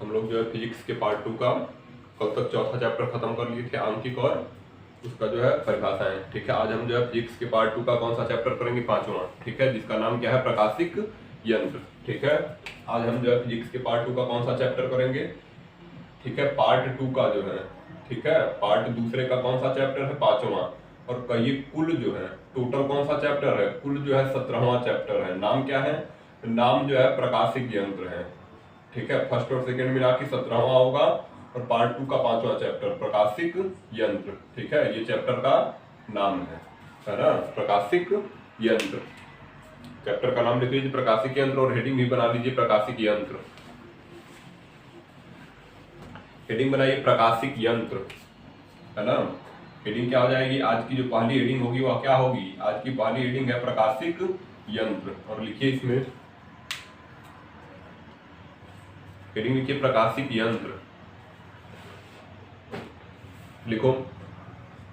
हम लोग जो है फिजिक्स के पार्ट 2 का कल तक चौथा चैप्टर खत्म कर लिए थे, आंकिक और उसका जो है परिभाषाएं। ठीक है, आज हम जो है फिजिक्स के पार्ट 2 का कौन सा चैप्टर करेंगे, पांचवा। ठीक है, जिसका नाम क्या है, प्रकाशिक यंत्र। ठीक है, आज हम जो है फिजिक्स के पार्ट 2 का कौन सा चैप्टर करेंगे, ठीक है, पार्ट 2 का जो है, ठीक है, पार्ट दूसरे का कौन सा चैप्टर है, पांचवा। और कहिए कुल जो है टोटल कौन सा चैप्टर है, कुल जो है 17वां चैप्टर है। नाम क्या है, नाम जो है प्रकाशिक यंत्र है। ठीक है, फर्स्ट और सेकंड मिला के 17वां होगा और पार्ट 2 का पांचवा चैप्टर प्रकाशिक यंत्र। ठीक है, ये चैप्टर का नाम है ना, प्रकाशिक यंत्र। चैप्टर का नाम लिख लीजिए प्रकाशिक यंत्र और हेडिंग भी बना लीजिए प्रकाशिक यंत्र। हेडिंग बनाइए प्रकाशिक यंत्र, है ना। हेडिंग क्या हो जाएगी, आज की जो पहली हेडिंग होगी वह क्या होगी, आज की पहली हेडिंग है प्रकाशिक यंत्र। और लिखिए इसमें हेडिंग लिखिए प्रकाशिक यंत्र, लिखो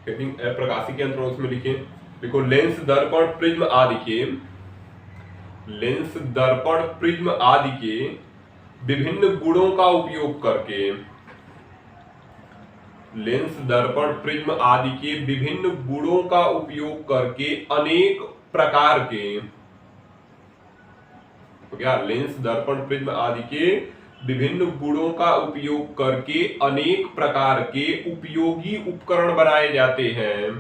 हेडिंग प्रकाशिक यंत्र और उसमें लिखिए, लिखो लेंस दर्पण प्रिज्म आदि के, लेंस दर्पण प्रिज्म आदि के विभिन्न गुणों का उपयोग करके, लेंस दर्पण प्रिज्म आदि के विभिन्न गुणों का उपयोग करके अनेक प्रकार के, तो क्या, लेंस दर्पण प्रिज्म आदि के विभिन्न गुणों का उपयोग करके अनेक प्रकार के उपयोगी उपकरण बनाए जाते हैं,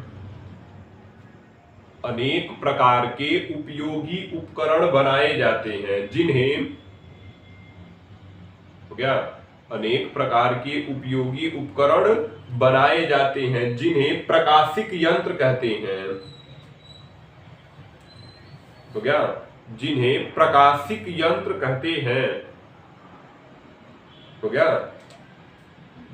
अनेक प्रकार के उपयोगी उपकरण बनाए जाते हैं जिन्हें, तो क्या, अनेक प्रकार के उपयोगी उपकरण बनाए जाते हैं जिन्हें प्रकाशिक यंत्र कहते हैं, तो क्या, जिन्हें प्रकाशिक यंत्र कहते हैं, तो क्या,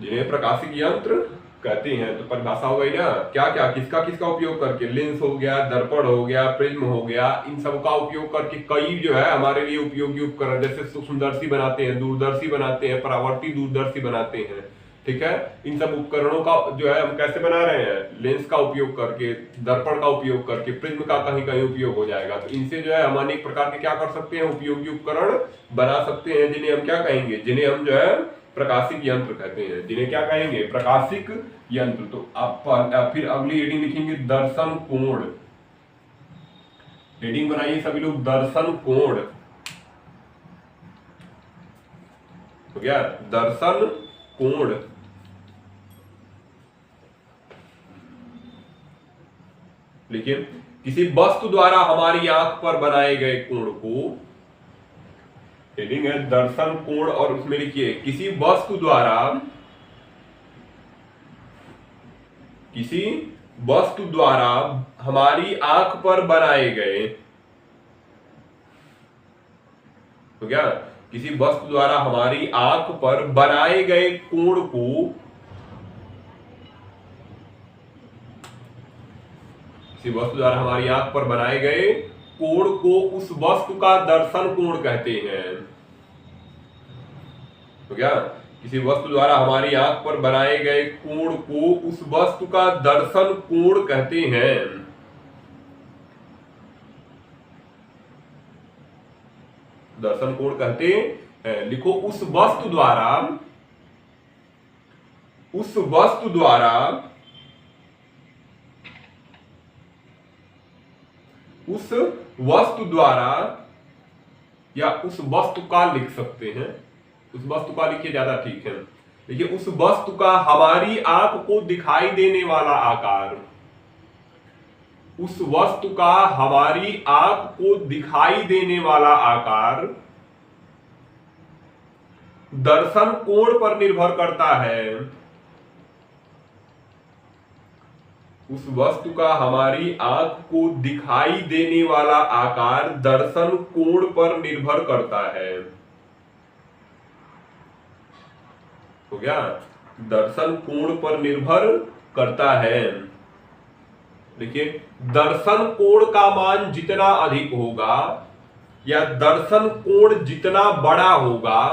जिन्हें प्रकाशिक यंत्र कहते हैं। तो परिभाषा हो गई ना, क्या क्या किसका किसका उपयोग करके, लेंस हो गया, दर्पण हो गया, प्रिज्म हो गया, इन सब का उपयोग करके कई जो है हमारे लिए उपयोगी उपकरण, जैसे सूक्ष्मदर्शी बनाते हैं, दूरदर्शी बनाते हैं, परावर्ती दूरदर्शी बनाते हैं। ठीक है, इन सब उपकरणों का जो है हम कैसे बना रहे हैं, लेंस का उपयोग करके, दर्पण का उपयोग करके, प्रिज्म का कहीं कहीं उपयोग हो जाएगा। तो इनसे जो है हम अनेक प्रकार के क्या कर सकते हैं, उपयोगी उपकरण बना सकते हैं, जिन्हें हम क्या कहेंगे, जिन्हें हम जो है प्रकाशिक यंत्र कहते हैं, जिन्हें क्या कहेंगे, प्रकाशिक यंत्र। तो आप फिर अगली हेडिंग लिखेंगे दर्शन कोण, हेडिंग बनाइए सभी लोग दर्शन कोण, तो क्या, दर्शन कोण। लिखिए किसी वस्तु द्वारा हमारी आंख पर बनाए गए कोण को, हेडिंग है दर्शन कोण और उसमें लिखिए किसी वस्तु द्वारा, किसी वस्तु द्वारा हमारी आंख पर बनाए गए, तो क्या, किसी वस्तु द्वारा हमारी आंख पर बनाए गए कोण को, किसी वस्तु द्वारा हमारी आंख पर बनाए गए कोण को उस वस्तु का दर्शन कोण कहते हैं, तो क्या, किसी वस्तु द्वारा हमारी आंख पर बनाए गए कोण को उस वस्तु का दर्शन कोण कहते हैं, दर्शन कोण कहते हैं। लिखो उस वस्तु द्वारा, उस वस्तु द्वारा, उस वस्तु द्वारा, या उस वस्तु का लिख सकते हैं, उस वस्तु का लिखिए ज्यादा ठीक है। देखिए उस वस्तु का हमारी आंख को दिखाई देने वाला आकार, उस वस्तु का हमारी आंख को दिखाई देने वाला आकार दर्शन कोण पर निर्भर करता है, उस वस्तु का हमारी आंख को दिखाई देने वाला आकार दर्शन कोण पर निर्भर करता है, तो क्या, दर्शन कोण पर निर्भर करता है। देखिए दर्शन कोण का मान जितना अधिक होगा या दर्शन कोण जितना बड़ा होगा,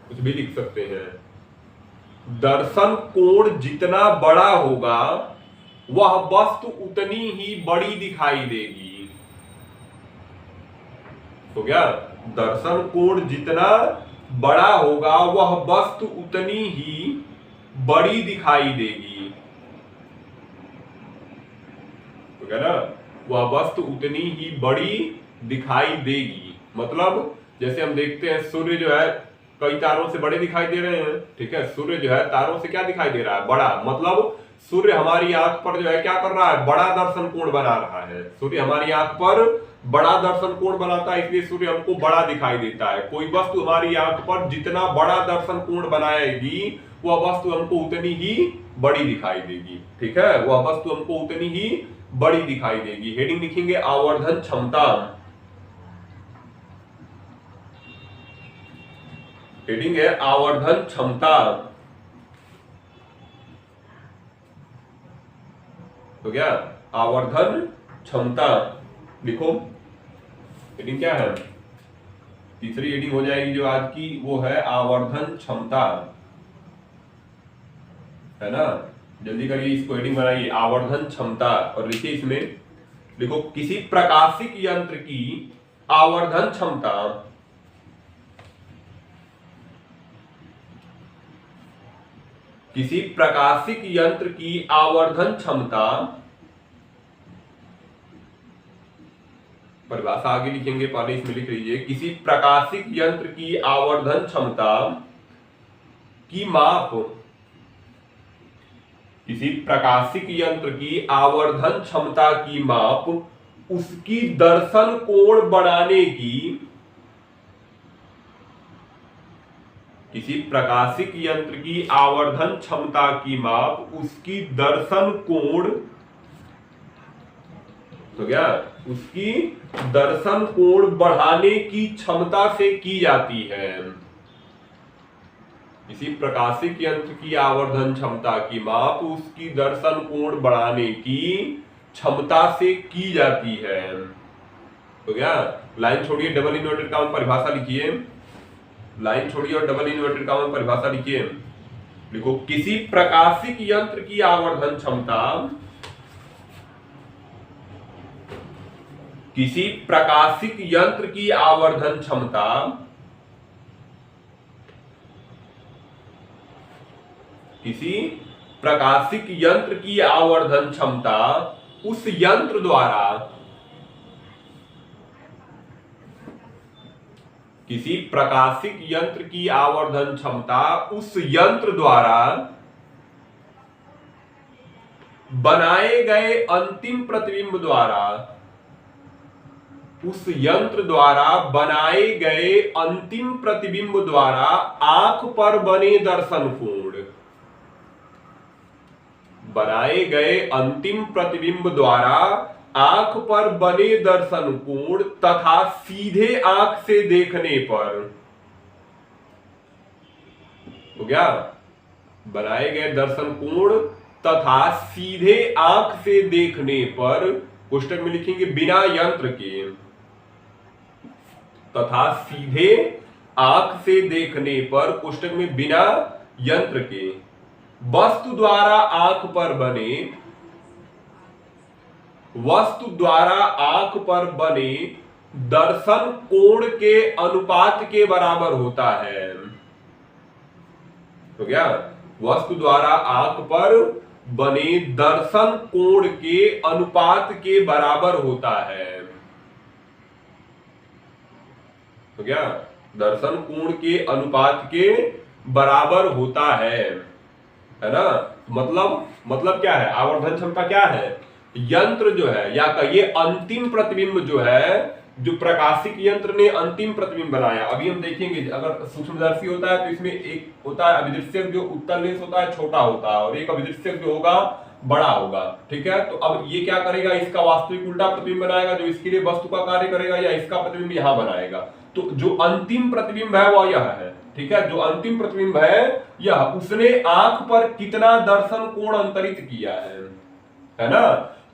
कुछ भी लिख सकते हैं, दर्शन कोण जितना बड़ा होगा वह वस्तु उतनी ही बड़ी दिखाई देगी, तो क्या, दर्शन कोण जितना बड़ा होगा वह वस्तु उतनी ही बड़ी दिखाई देगी, ठीक है ना। वह वस्तु उतनी ही बड़ी दिखाई देगी मतलब जैसे हम देखते हैं सूर्य जो है कई तारों से बड़े दिखाई दे रहे हैं, ठीक है। सूर्य जो है तारों से क्या दिखाई दे रहा है, बड़ा। मतलब सूर्य हमारी आंख पर जो है क्या कर रहा है, बड़ा दर्शन कोण बना रहा है। सूर्य हमारी आंख पर बड़ा दर्शन कोण बनाता है, इसलिए सूर्य हमको बड़ा दिखाई देता है। कोई वस्तु हमारी आंख पर जितना बड़ा दर्शन कोण बनाएगी वह वस्तु हमको उतनी ही बड़ी दिखाई देगी, ठीक है। वह वस्तु हमको उतनी ही बड़ी दिखाई देगी। हेडिंग लिखेंगे आवर्धन क्षमता। हेडिंग है आवर्धन क्षमता। तो क्या आवर्धन क्षमता लिखो। हेडिंग क्या है, तीसरी हेडिंग हो जाएगी जो आज की, वो है आवर्धन क्षमता, है ना। जल्दी करिए, इसको हेडिंग बनाइए आवर्धन क्षमता और लिखिए इसमें, देखो किसी प्रकाशिक यंत्र की आवर्धन क्षमता किसी प्रकाशिक यंत्र की आवर्धन क्षमता, परिभाषा आगे लिखेंगे, पहले इसमें लिख लीजिए। किसी प्रकाशिक यंत्र की आवर्धन क्षमता की माप, किसी प्रकाशिक यंत्र की आवर्धन क्षमता की माप उसकी दर्शन कोण बढ़ाने की, किसी प्रकाशिक यंत्र की आवर्धन क्षमता की माप उसकी दर्शन कोण, तो क्या उसकी दर्शन कोण बढ़ाने की क्षमता से की जाती है। किसी प्रकाशिक यंत्र की आवर्धन क्षमता की माप उसकी दर्शन कोण बढ़ाने की क्षमता से की जाती है। तो क्या लाइन छोड़िए, डबल इन्वर्टेड कॉमा परिभाषा लिखिए। लाइन छोड़िए और डबल इन्वर्टेड कॉमा परिभाषा लिखिए। देखो किसी प्रकाशिक यंत्र की आवर्धन क्षमता, किसी प्रकाशिक यंत्र की आवर्धन क्षमता किसी प्रकाशिक यंत्र की आवर्धन क्षमता उस यंत्र द्वारा, किसी प्रकाशिक यंत्र की आवर्धन क्षमता उस यंत्र द्वारा बनाए गए अंतिम प्रतिबिंब द्वारा, उस यंत्र द्वारा बनाए गए अंतिम प्रतिबिंब द्वारा आंख पर बने दर्शन कोण, बनाए गए अंतिम प्रतिबिंब द्वारा आंख पर बने दर्शन कोण तथा सीधे आंख से देखने पर, हो गया, बनाए गए दर्शन कोण तथा सीधे आंख से देखने पर, कोष्टक में लिखेंगे बिना यंत्र के, तथा सीधे आंख से देखने पर, कोष्टक में बिना यंत्र के, वस्तु द्वारा आंख पर बने, वस्तु द्वारा आंख पर बने दर्शन कोण के अनुपात के बराबर होता है। तो क्या वस्तु द्वारा आंख पर बने दर्शन कोण के अनुपात के बराबर होता है। तो क्या दर्शन कोण के अनुपात के बराबर होता है ना। मतलब क्या है, आवर्धन क्षमता क्या है, यंत्र जो है या कहिए अंतिम प्रतिबिंब जो है, जो प्रकाशिक यंत्र ने अंतिम प्रतिबिंब बनाया। अभी हम देखेंगे अगर सूक्ष्मदर्शी होता है तो इसमें एक होता है अभिदृश्यक जो उत्तल लेंस होता है छोटा होता है और एक अभिदृश्यक जो होगा बड़ा होगा, ठीक है। तो अब ये क्या करेगा, इसका वास्तविक उल्टा प्रतिबिंब बनाएगा जो इसके लिए वस्तु का कार्य करेगा, या इसका प्रतिबिंब यहां बनाएगा। तो जो अंतिम प्रतिबिंब है वह यह है, ठीक है। जो अंतिम प्रतिबिंब है यह, उसने आंख पर कितना दर्शन कोण अंतरित किया है ना।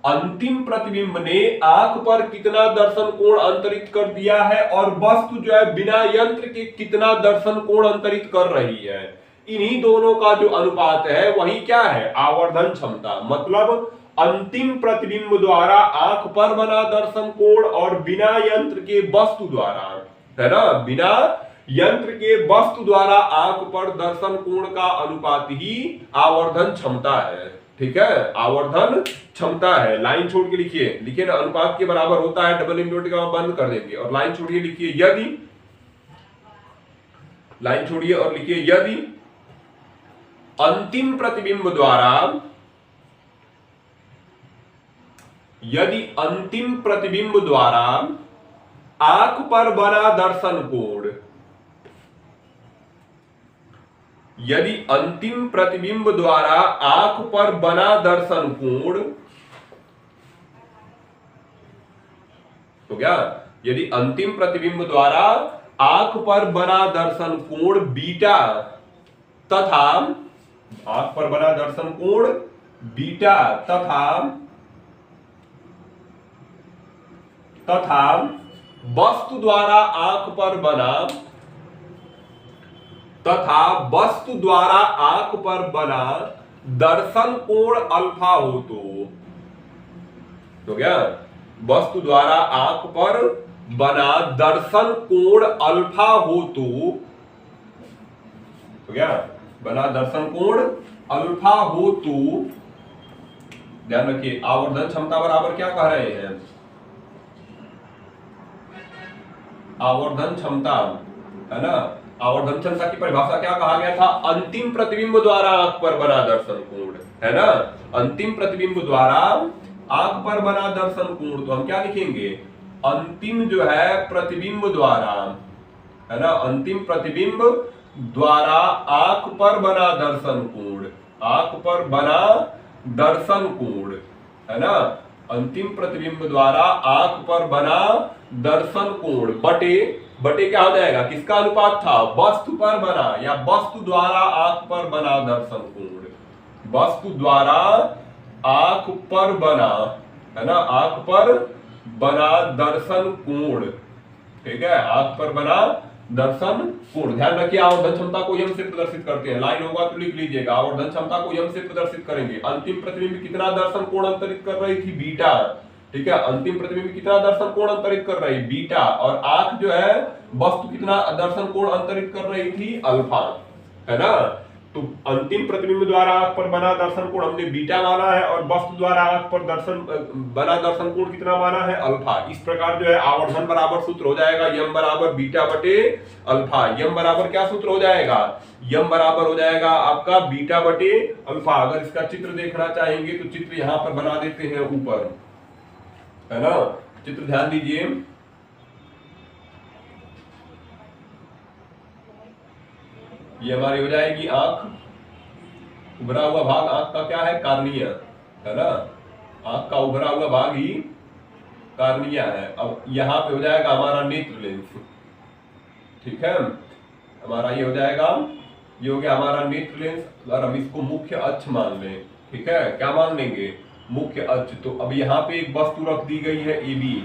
अंतिम प्रतिबिंब ने आंख पर कितना दर्शन कोण अंतरित कर दिया है और वस्तु जो है बिना यंत्र के कितना दर्शन कोण अंतरित कर रही है। इन्हीं दोनों का जो अनुपात है वही क्या है, आवर्धन क्षमता। मतलब अंतिम प्रतिबिंब द्वारा आंख पर बना दर्शन कोण और बिना यंत्र के वस्तु द्वारा, है ना, बिना यंत्र के वस्तु द्वारा आंख पर दर्शन कोण का अनुपात ही आवर्धन क्षमता है। ठीक है, आवर्धन क्षमता है। लाइन छोड़ के लिखिए ना, अनुपात के बराबर होता है, डबल इनवर्ट का बंद कर देंगे और लाइन छोड़िए, लिखिए यदि, लाइन छोड़िए और लिखिए यदि अंतिम प्रतिबिंब द्वारा, यदि अंतिम प्रतिबिंब द्वारा आंख पर बना दर्शन कोण, यदि अंतिम प्रतिबिंब द्वारा आंख पर बना दर्शन कोण, तो क्या, यदि अंतिम प्रतिबिंब द्वारा आंख पर बना दर्शन कोण बीटा तथा, आंख पर बना दर्शन कोण बीटा तथा वस्तु द्वारा आंख पर बना, तथा वस्तु द्वारा आंख पर बना दर्शन कोण अल्फा हो तो क्या, वस्तु द्वारा आंख पर बना दर्शन कोण अल्फा हो तो क्या, बना दर्शन कोण अल्फा हो तो, ध्यान रखिए आवर्धन क्षमता बराबर क्या कह रहे हैं, आवर्धन क्षमता है ना। आवर्धन क्षमता की परिभाषा क्या कहा गया था, अंतिम प्रतिबिंब द्वारा आंख पर बना दर्शन कोण, है ना। अंतिम प्रतिबिंब द्वारा आंख पर बना दर्शन कोण, तो हम क्या लिखेंगे, अंतिम जो है प्रतिबिंब द्वारा, है ना, अंतिम प्रतिबिंब द्वारा आंख पर बना दर्शन कोण, आंख पर बना दर्शन कोण, है ना, अंतिम प्रतिबिंब द्वारा आंख पर बना दर्शन कोण बटे क्या हो जाएगा, किसका अनुपात था, वस्तु पर बना या वस्तु द्वारा आंख पर बना दर्शन कोण, वस्तु द्वारा आंख पर बना, है ना, आंख पर बना दर्शन कोण। ठीक है, आंख पर बना दर्शन कोण। ध्यान रखिए आवर्धन क्षमता को यम से प्रदर्शित करते हैं, लाइन होगा तो लिख लीजिएगा, आवर्धन क्षमता को यम से प्रदर्शित करेंगे। अंतिम प्रतिबिंब कितना दर्शन कोण अंतरित कर रही थी, बीटा। ठीक है, अंतिम प्रतिबिंब कितना दर्शन कोण अंतरित कर रही, बीटा, और आंख जो है वस्तु कितना दर्शन कोण अंतरित कर रही थी, अल्फा, है ना। तो अंतिम प्रतिबिंब द्वारा आंख पर बना दर्शन कोण हमने बीटा माना है और वस्तु द्वारा आंख पर बना दर्शन कोण कितना माना है, अल्फा। इस प्रकार जो है आवर्धन बराबर सूत्र हो जाएगा यम बराबर बीटा बटे अल्फा। यम बराबर क्या सूत्र हो जाएगा, यम बराबर हो जाएगा आपका बीटा बटे अल्फा। अगर इसका चित्र देखना चाहेंगे तो चित्र यहां पर बना देते हैं ऊपर, है ना, चित्र ध्यान दीजिए। ये हमारी हो जाएगी आंख, उभरा हुआ भाग आंख का क्या है, कार्निया, है ना, आंख का उभरा हुआ भाग ही कार्निया है। अब यहाँ पे हो जाएगा हमारा नेत्र लेंस। ठीक है, हमारा ये हो जाएगा, ये हो गया हमारा नेत्र लेंस। अगर हम इसको मुख्य अक्ष मान लें, ठीक है, क्या मान लेंगे, मुख्य अक्ष। तो अब यहाँ पे एक वस्तु रख दी गई है AB।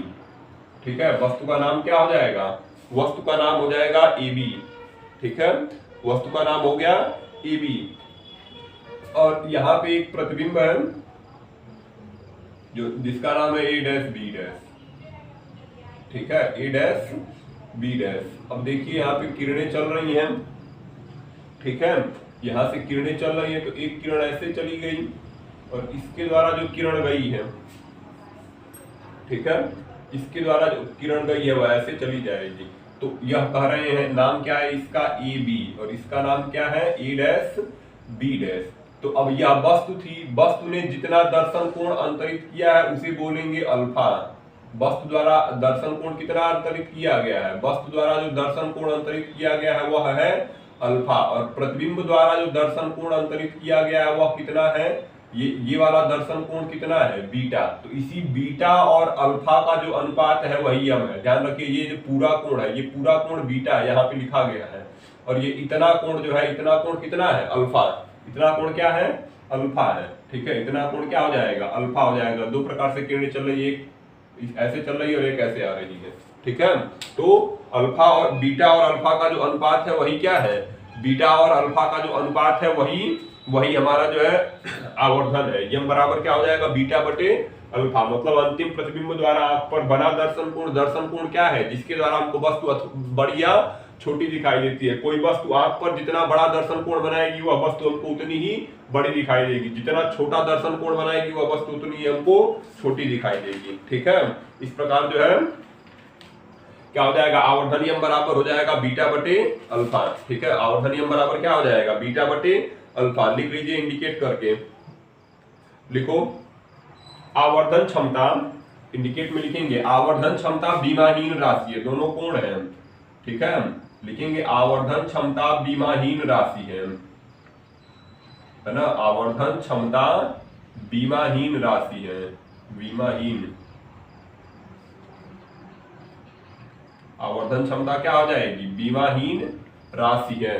ठीक है, वस्तु का नाम क्या हो जाएगा, वस्तु का नाम हो जाएगा AB। ठीक है, वस्तु का नाम हो गया AB, और यहाँ पे एक प्रतिबिंब है जो जिसका नाम है A', B'। ठीक है, A', B'। अब देखिए यहाँ पे किरणें चल रही हैं। ठीक है, यहाँ से किरणें चल रही हैं, तो एक किरण ऐसे चली गई और इसके द्वारा जो किरण गई है, ठीक है, इसके द्वारा जो किरण गई है वह ऐसे चली जाएगी। तो यह कह रहे हैं नाम क्या है इसका, AB, और इसका नाम क्या है, A', B'। तो अब यह वस्तु थी, वस्तु ने जितना दर्शन कोण अंतरित किया है उसे बोलेंगे अल्फा। वस्तु द्वारा दर्शन कोण कितना अंतरित किया गया है, वस्तु द्वारा जो दर्शन कोण अंतरित किया गया है वह है अल्फा, और प्रतिबिंब द्वारा जो दर्शन कोण अंतरित किया गया है वह कितना है, ये वाला दर्शन कोण कितना है, बीटा। तो इसी बीटा और अल्फा का जो अनुपात है वही यम है। ध्यान रखिए ये जो पूरा कोण है, ये पूरा कोण बीटा है, यहाँ पे लिखा गया है, और ये इतना कोण जो है, इतना कोण कितना है, अल्फा। इतना कोण क्या है, अल्फा है। ठीक है, इतना कोण क्या हो जाएगा, अल्फा हो जाएगा। दो प्रकार से किरणें चल रही है, एक ऐसे चल रही है और एक ऐसे आ रही है। ठीक है, तो अल्फा और बीटा और अल्फा का जो अनुपात है वही क्या है, बीटा और अल्फा का जो अनुपात है वही हमारा जो है आवर्धन है। यम बराबर क्या हो जाएगा, बीटा बटे अल्फा। मतलब अंतिम प्रतिबिंब द्वारा आंख पर बना दर्शन कोण क्या है, जिसके द्वारा हमको वस्तु बढ़िया छोटी दिखाई देती है। कोई वस्तु आंख पर जितना बड़ा दर्शन कोण बनाएगी वह वस्तु हमको उतनी ही बड़ी दिखाई देगी, जितना छोटा दर्शन कोण बनाएगी वह वस्तु उतनी ही हमको छोटी दिखाई देगी। ठीक है, इस प्रकार जो है क्या हो जाएगा, आवर्धन नियम बराबर हो जाएगा बीटा बटे अल्फा। ठीक है, आवर्धन नियम बराबर क्या हो जाएगा, बीटा बटे अल्फा। लिख लीजिए इंडिकेट करके, लिखो आवर्धन क्षमता, इंडिकेट में लिखेंगे आवर्धन क्षमता विमाहीन राशि है, दोनों कोण है। ठीक है, लिखेंगे आवर्धन क्षमता विमाहीन राशि है ना, आवर्धन क्षमता विमाहीन राशि है, विमाहीन। आवर्धन क्षमता क्या हो जाएगी, विमाहीन राशि है।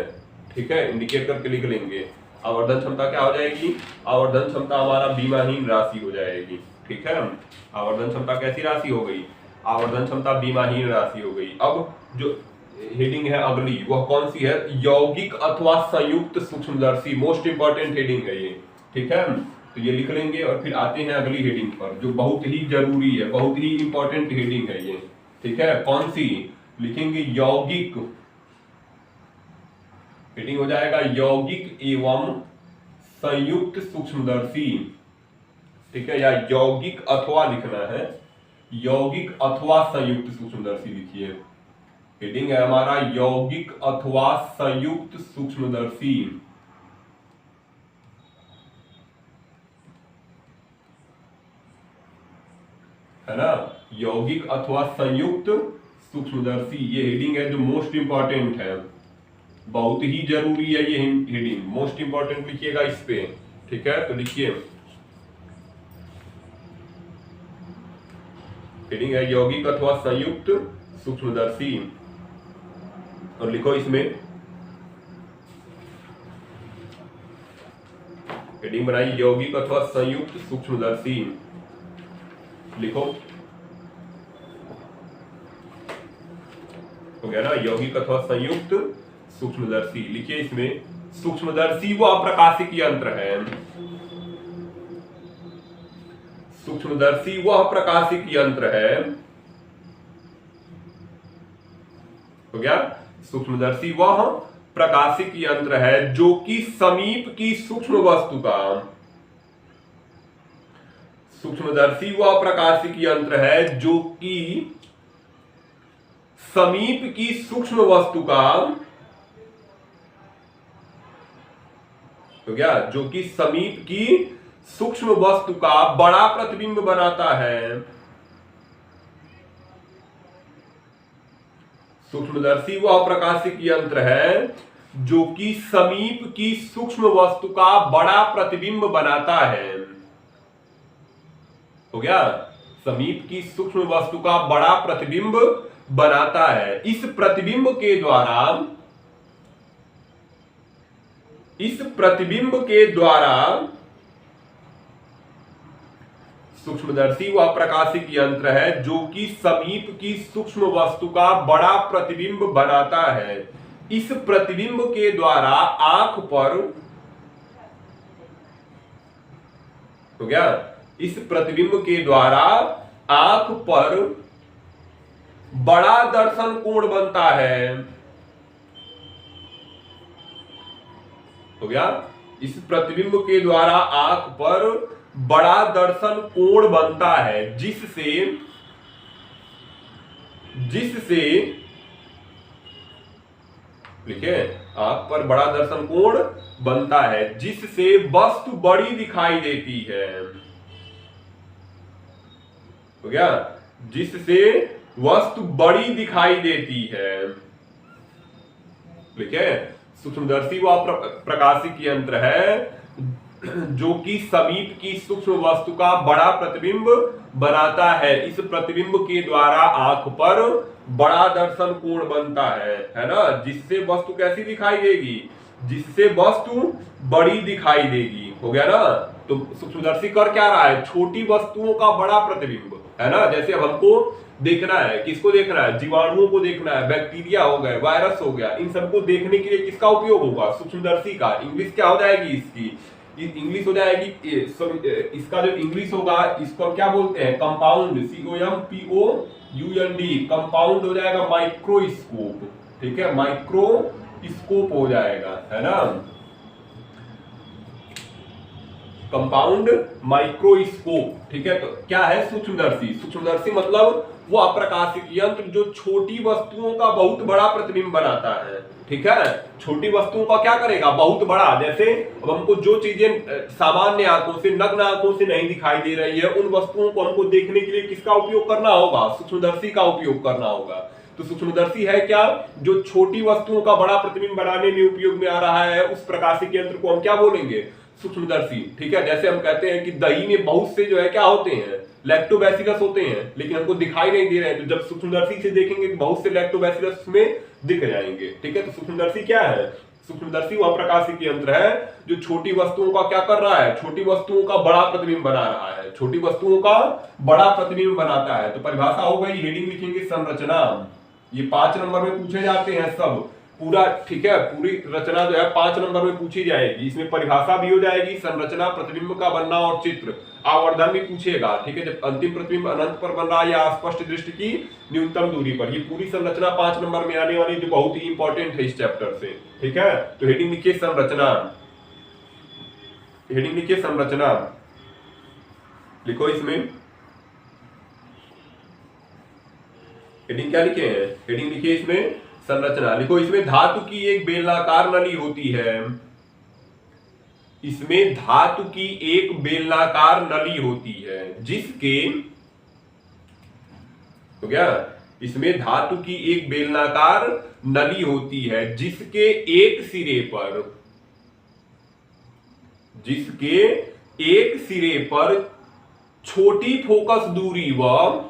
ठीक है, इंडिकेट करके लिख लेंगे, आवर्धन क्षमता क्या हो जाएगी, आवर्धन क्षमता हमारा विमाहीन राशि हो जाएगी। ठीक है, आवर्धन क्षमता कैसी राशि हो गई, आवर्धन क्षमता विमाहीन राशि हो गई। अब जो हेडिंग है अगली वह कौन सी है, यौगिक अथवा संयुक्त सूक्ष्मदर्शी, मोस्ट इंपॉर्टेंट हेडिंग है ये। ठीक है, तो ये लिख लेंगे और फिर आते हैं अगली हेडिंग पर जो बहुत ही जरूरी है, बहुत ही इंपॉर्टेंट हेडिंग है ये। ठीक है, कौन सी, लिखेंगे यौगिक, हेडिंग हो जाएगा यौगिक एवं संयुक्त सूक्ष्मदर्शी। ठीक है, या यौगिक अथवा लिखना है, यौगिक अथवा संयुक्त सूक्ष्मदर्शी लिखिए। हेडिंग है हमारा यौगिक अथवा संयुक्त सूक्ष्मदर्शी। है ना, यौगिक अथवा संयुक्त सूक्ष्मदर्शी, ये हेडिंग है जो मोस्ट इंपॉर्टेंट है, बहुत ही जरूरी है ये हेडिंग, मोस्ट इंपॉर्टेंट लिखिएगा इस पे। ठीक है, तो लिखिए हेडिंग है यौगिक अथवा संयुक्त सूक्ष्मदर्शी और लिखो इसमें हेडिंग बनाई यौगिक अथवा संयुक्त सूक्ष्मदर्शी, लिखो हो गया ना, यौगिक अथवा संयुक्त सूक्ष्मदर्शी। लिखिए इसमें सूक्ष्मदर्शी वह प्रकाशिक यंत्र है, सूक्ष्मदर्शी वह प्रकाशिक यंत्र है, हो गया, सूक्ष्मदर्शी वह प्रकाशिक यंत्र है जो कि समीप की सूक्ष्म वस्तु का, सूक्ष्मदर्शी वह प्रकाशिक यंत्र है जो कि समीप की सूक्ष्म वस्तु का, हो गया, जो कि समीप की सूक्ष्म वस्तु का बड़ा प्रतिबिंब बनाता है। सूक्ष्मदर्शी वह प्रकाशिक यंत्र है जो कि समीप की सूक्ष्म वस्तु का बड़ा प्रतिबिंब बनाता है। हो गया, समीप की सूक्ष्म वस्तु का बड़ा प्रतिबिंब बनाता है। इस प्रतिबिंब के द्वारा, इस प्रतिबिंब के द्वारा सूक्ष्मदर्शी वह प्रकाशिक यंत्र है जो कि समीप की सूक्ष्म वस्तु का बड़ा प्रतिबिंब बनाता है। इस प्रतिबिंब के द्वारा आंख पर, हो गया, इस प्रतिबिंब के द्वारा आंख पर बड़ा दर्शन कोण बनता है। हो गया, इस प्रतिबिंब के द्वारा आंख पर बड़ा दर्शन कोण बनता है, जिससे लिखे, आंख पर बड़ा दर्शन कोण बनता है जिससे वस्तु बड़ी दिखाई देती है। हो गया, जिससे वस्तु बड़ी दिखाई देती है। लिखे, सूक्ष्मदर्शी वह प्रकाशिक यंत्र है जो कि समीप की सूक्ष्म वस्तु का बड़ा प्रतिबिंब बनाता है। इस प्रतिबिंब के द्वारा आंख पर बड़ा दर्शन कोण बनता है ना, जिससे वस्तु कैसी दिखाई देगी, जिससे वस्तु बड़ी दिखाई देगी। हो गया ना, तो सूक्ष्मदर्शी कर क्या रहा है, छोटी वस्तुओं का बड़ा प्रतिबिंब, है ना। जैसे अब हमको देखना है, किसको देखना है, जीवाणुओं को देखना है, बैक्टीरिया हो गए, वायरस हो गया, इन सबको देखने के लिए किसका उपयोग होगा, सूक्ष्मदर्शी का। इंग्लिश क्या हो जाएगी इसकी, इंग्लिश हो जाएगी, इसका जो इंग्लिश होगा इसको क्या बोलते हैं, कंपाउंड, COMPOUND, कंपाउंड हो जाएगा माइक्रोस्कोप। ठीक है, माइक्रोस्कोप हो जाएगा, है ना। कंपाउंड माइक्रोस्कोप, ठीक है। तो क्या है सूक्ष्मदर्शी? सूक्ष्मदर्शी मतलब वो अप्रकाशिक यंत्र जो छोटी वस्तुओं का बहुत बड़ा प्रतिबिंब बनाता है, ठीक है। छोटी वस्तुओं का क्या करेगा? बहुत बड़ा। जैसे अब हमको जो चीजें सामान्य आंखों से, नग्न आंखों से नहीं दिखाई दे रही है, उन वस्तुओं को हमको देखने के लिए किसका उपयोग करना होगा? सूक्ष्मदर्शी का उपयोग करना होगा। तो सूक्ष्मदर्शी है क्या? जो छोटी वस्तुओं का बड़ा प्रतिबिंब बनाने में उपयोग में आ रहा है, उस प्रकाशिक यंत्र को हम क्या बोलेंगे? सूक्ष्मदर्शी, ठीक है। जैसे हम कहते हैं कि दही में बहुत से जो है क्या होते हैं? लैक्टोबैसिलस होते हैं, लेकिन हमको दिखाई नहीं दे रहे हैं। तो जब सूक्ष्मदर्शी से देखेंगे तो बहुत से लैक्टोबैसिलस में दिख जाएंगे, ठीक है। तो सूक्ष्मदर्शी क्या है? सूक्ष्मदर्शी वह प्रकाशिक यंत्र है जो छोटी वस्तुओं का क्या कर रहा है? छोटी वस्तुओं का बड़ा प्रतिबिंब बना रहा है, छोटी वस्तुओं का बड़ा प्रतिबिंब बनाता है। तो परिभाषा हो गई, हेडिंग लिखेंगे संरचना। ये 5 नंबर में पूछे जाते हैं सब पूरा, ठीक है। पूरी रचना जो है 5 नंबर में पूछी जाएगी। इसमें परिभाषा भी हो जाएगी, संरचना, प्रतिबिंब का बनना और चित्र, आवर्धन भी पूछेगा, ठीक है। जब अंतिम प्रतिबिंब अनंत पर बन रहा है या स्पष्ट दृष्टि की न्यूनतम दूरी पर, ये पूरी संरचना 5 नंबर में आने वाली, जो बहुत ही इंपॉर्टेंट है इस चैप्टर से, ठीक है। तो हेडिंग लिखिए संरचना, हेडिंग लिखिए संरचना, लिखो इसमें हेडिंग क्या लिखे हैं? हेडिंग लिखिए इसमें संरचना, लिखो इसमें धातु की एक बेलनाकार नली होती है। इसमें धातु की एक बेलनाकार नली होती है जिसके, हो गया, इसमें धातु की एक बेलनाकार नली होती है जिसके एक सिरे पर, जिसके एक सिरे पर छोटी फोकस दूरी व,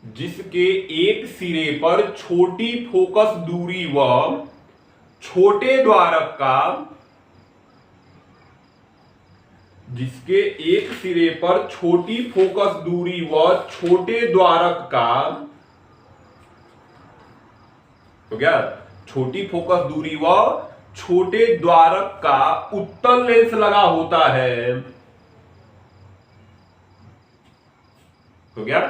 जिसके एक सिरे पर छोटी फोकस दूरी व छोटे द्वारक का, जिसके एक सिरे पर छोटी फोकस दूरी व छोटे द्वारक का, हो गया, छोटी फोकस दूरी व छोटे द्वारक का उत्तल लेंस लगा होता है, हो गया,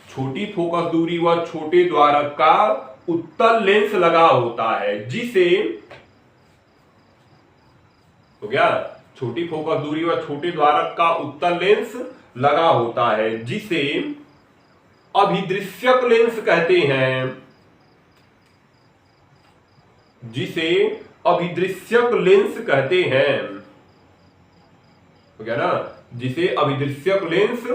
छोटी फोकस दूरी व छोटे द्वारक का उत्तल लेंस लगा होता है जिसे, हो गया, छोटी फोकस दूरी व छोटे द्वारक का उत्तल लेंस लगा होता है जिसे अभिदृश्यक लेंस कहते हैं, जिसे अभिदृश्यक लेंस कहते हैं, हो गया ना, जिसे अभिदृश्यक लेंस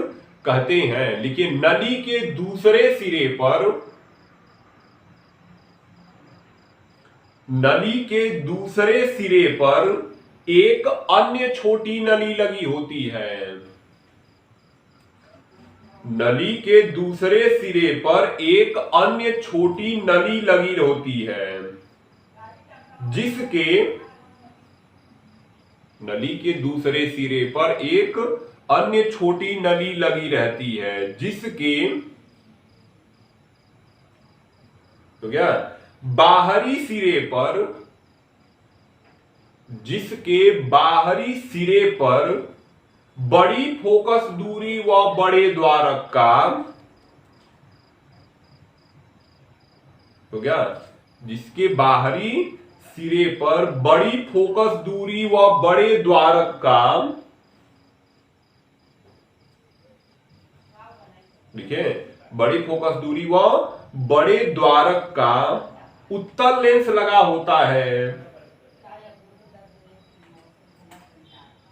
कहते हैं। लिखिए नली के दूसरे सिरे पर, नली के दूसरे सिरे पर एक अन्य छोटी नली लगी होती है। नली के दूसरे सिरे पर एक अन्य छोटी नली लगी होती है जिसके, नली के दूसरे सिरे पर एक अन्य छोटी नली लगी रहती है जिसके, तो क्या, बाहरी सिरे पर, जिसके बाहरी सिरे पर बड़ी फोकस दूरी व बड़े द्वारक का, तो क्या, जिसके बाहरी सिरे पर बड़ी फोकस दूरी व बड़े द्वारक का, देखिए, बड़ी फोकस दूरी व बड़े द्वारक का उत्तल लेंस लगा होता है,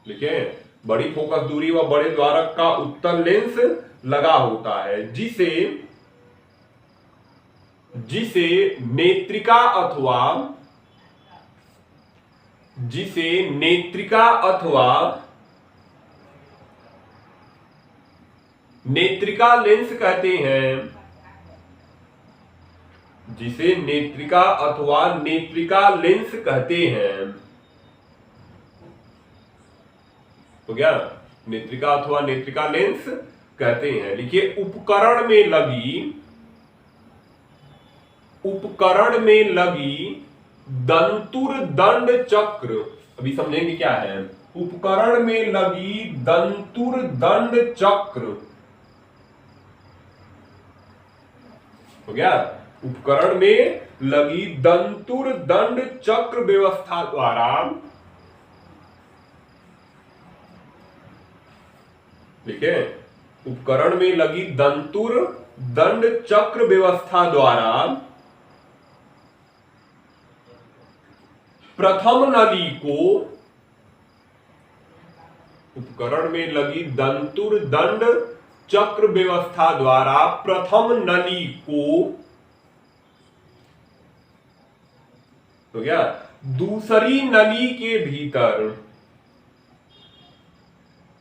देखिए, बड़ी फोकस दूरी व बड़े द्वारक का उत्तल लेंस लगा होता है जिसे, जिसे नेत्रिका अथवा, जिसे नेत्रिका अथवा नेत्रिका लेंस कहते हैं, जिसे नेत्रिका अथवा नेत्रिका लेंस कहते हैं, हो गया, नेत्रिका अथवा नेत्रिका लेंस कहते हैं। लिखिए उपकरण में लगी, उपकरण में लगी दंतुर दंड चक्र, अभी समझेंगे क्या है। उपकरण में लगी दंतुर दंड चक्र, हो गया, उपकरण में लगी दंतुर दंड चक्र व्यवस्था द्वारा, ठीक है, उपकरण में लगी दंतुर दंड चक्र व्यवस्था द्वारा प्रथम नली को, उपकरण में लगी दंतुर दंड चक्र व्यवस्था द्वारा प्रथम नली को, तो क्या, दूसरी नली के भीतर,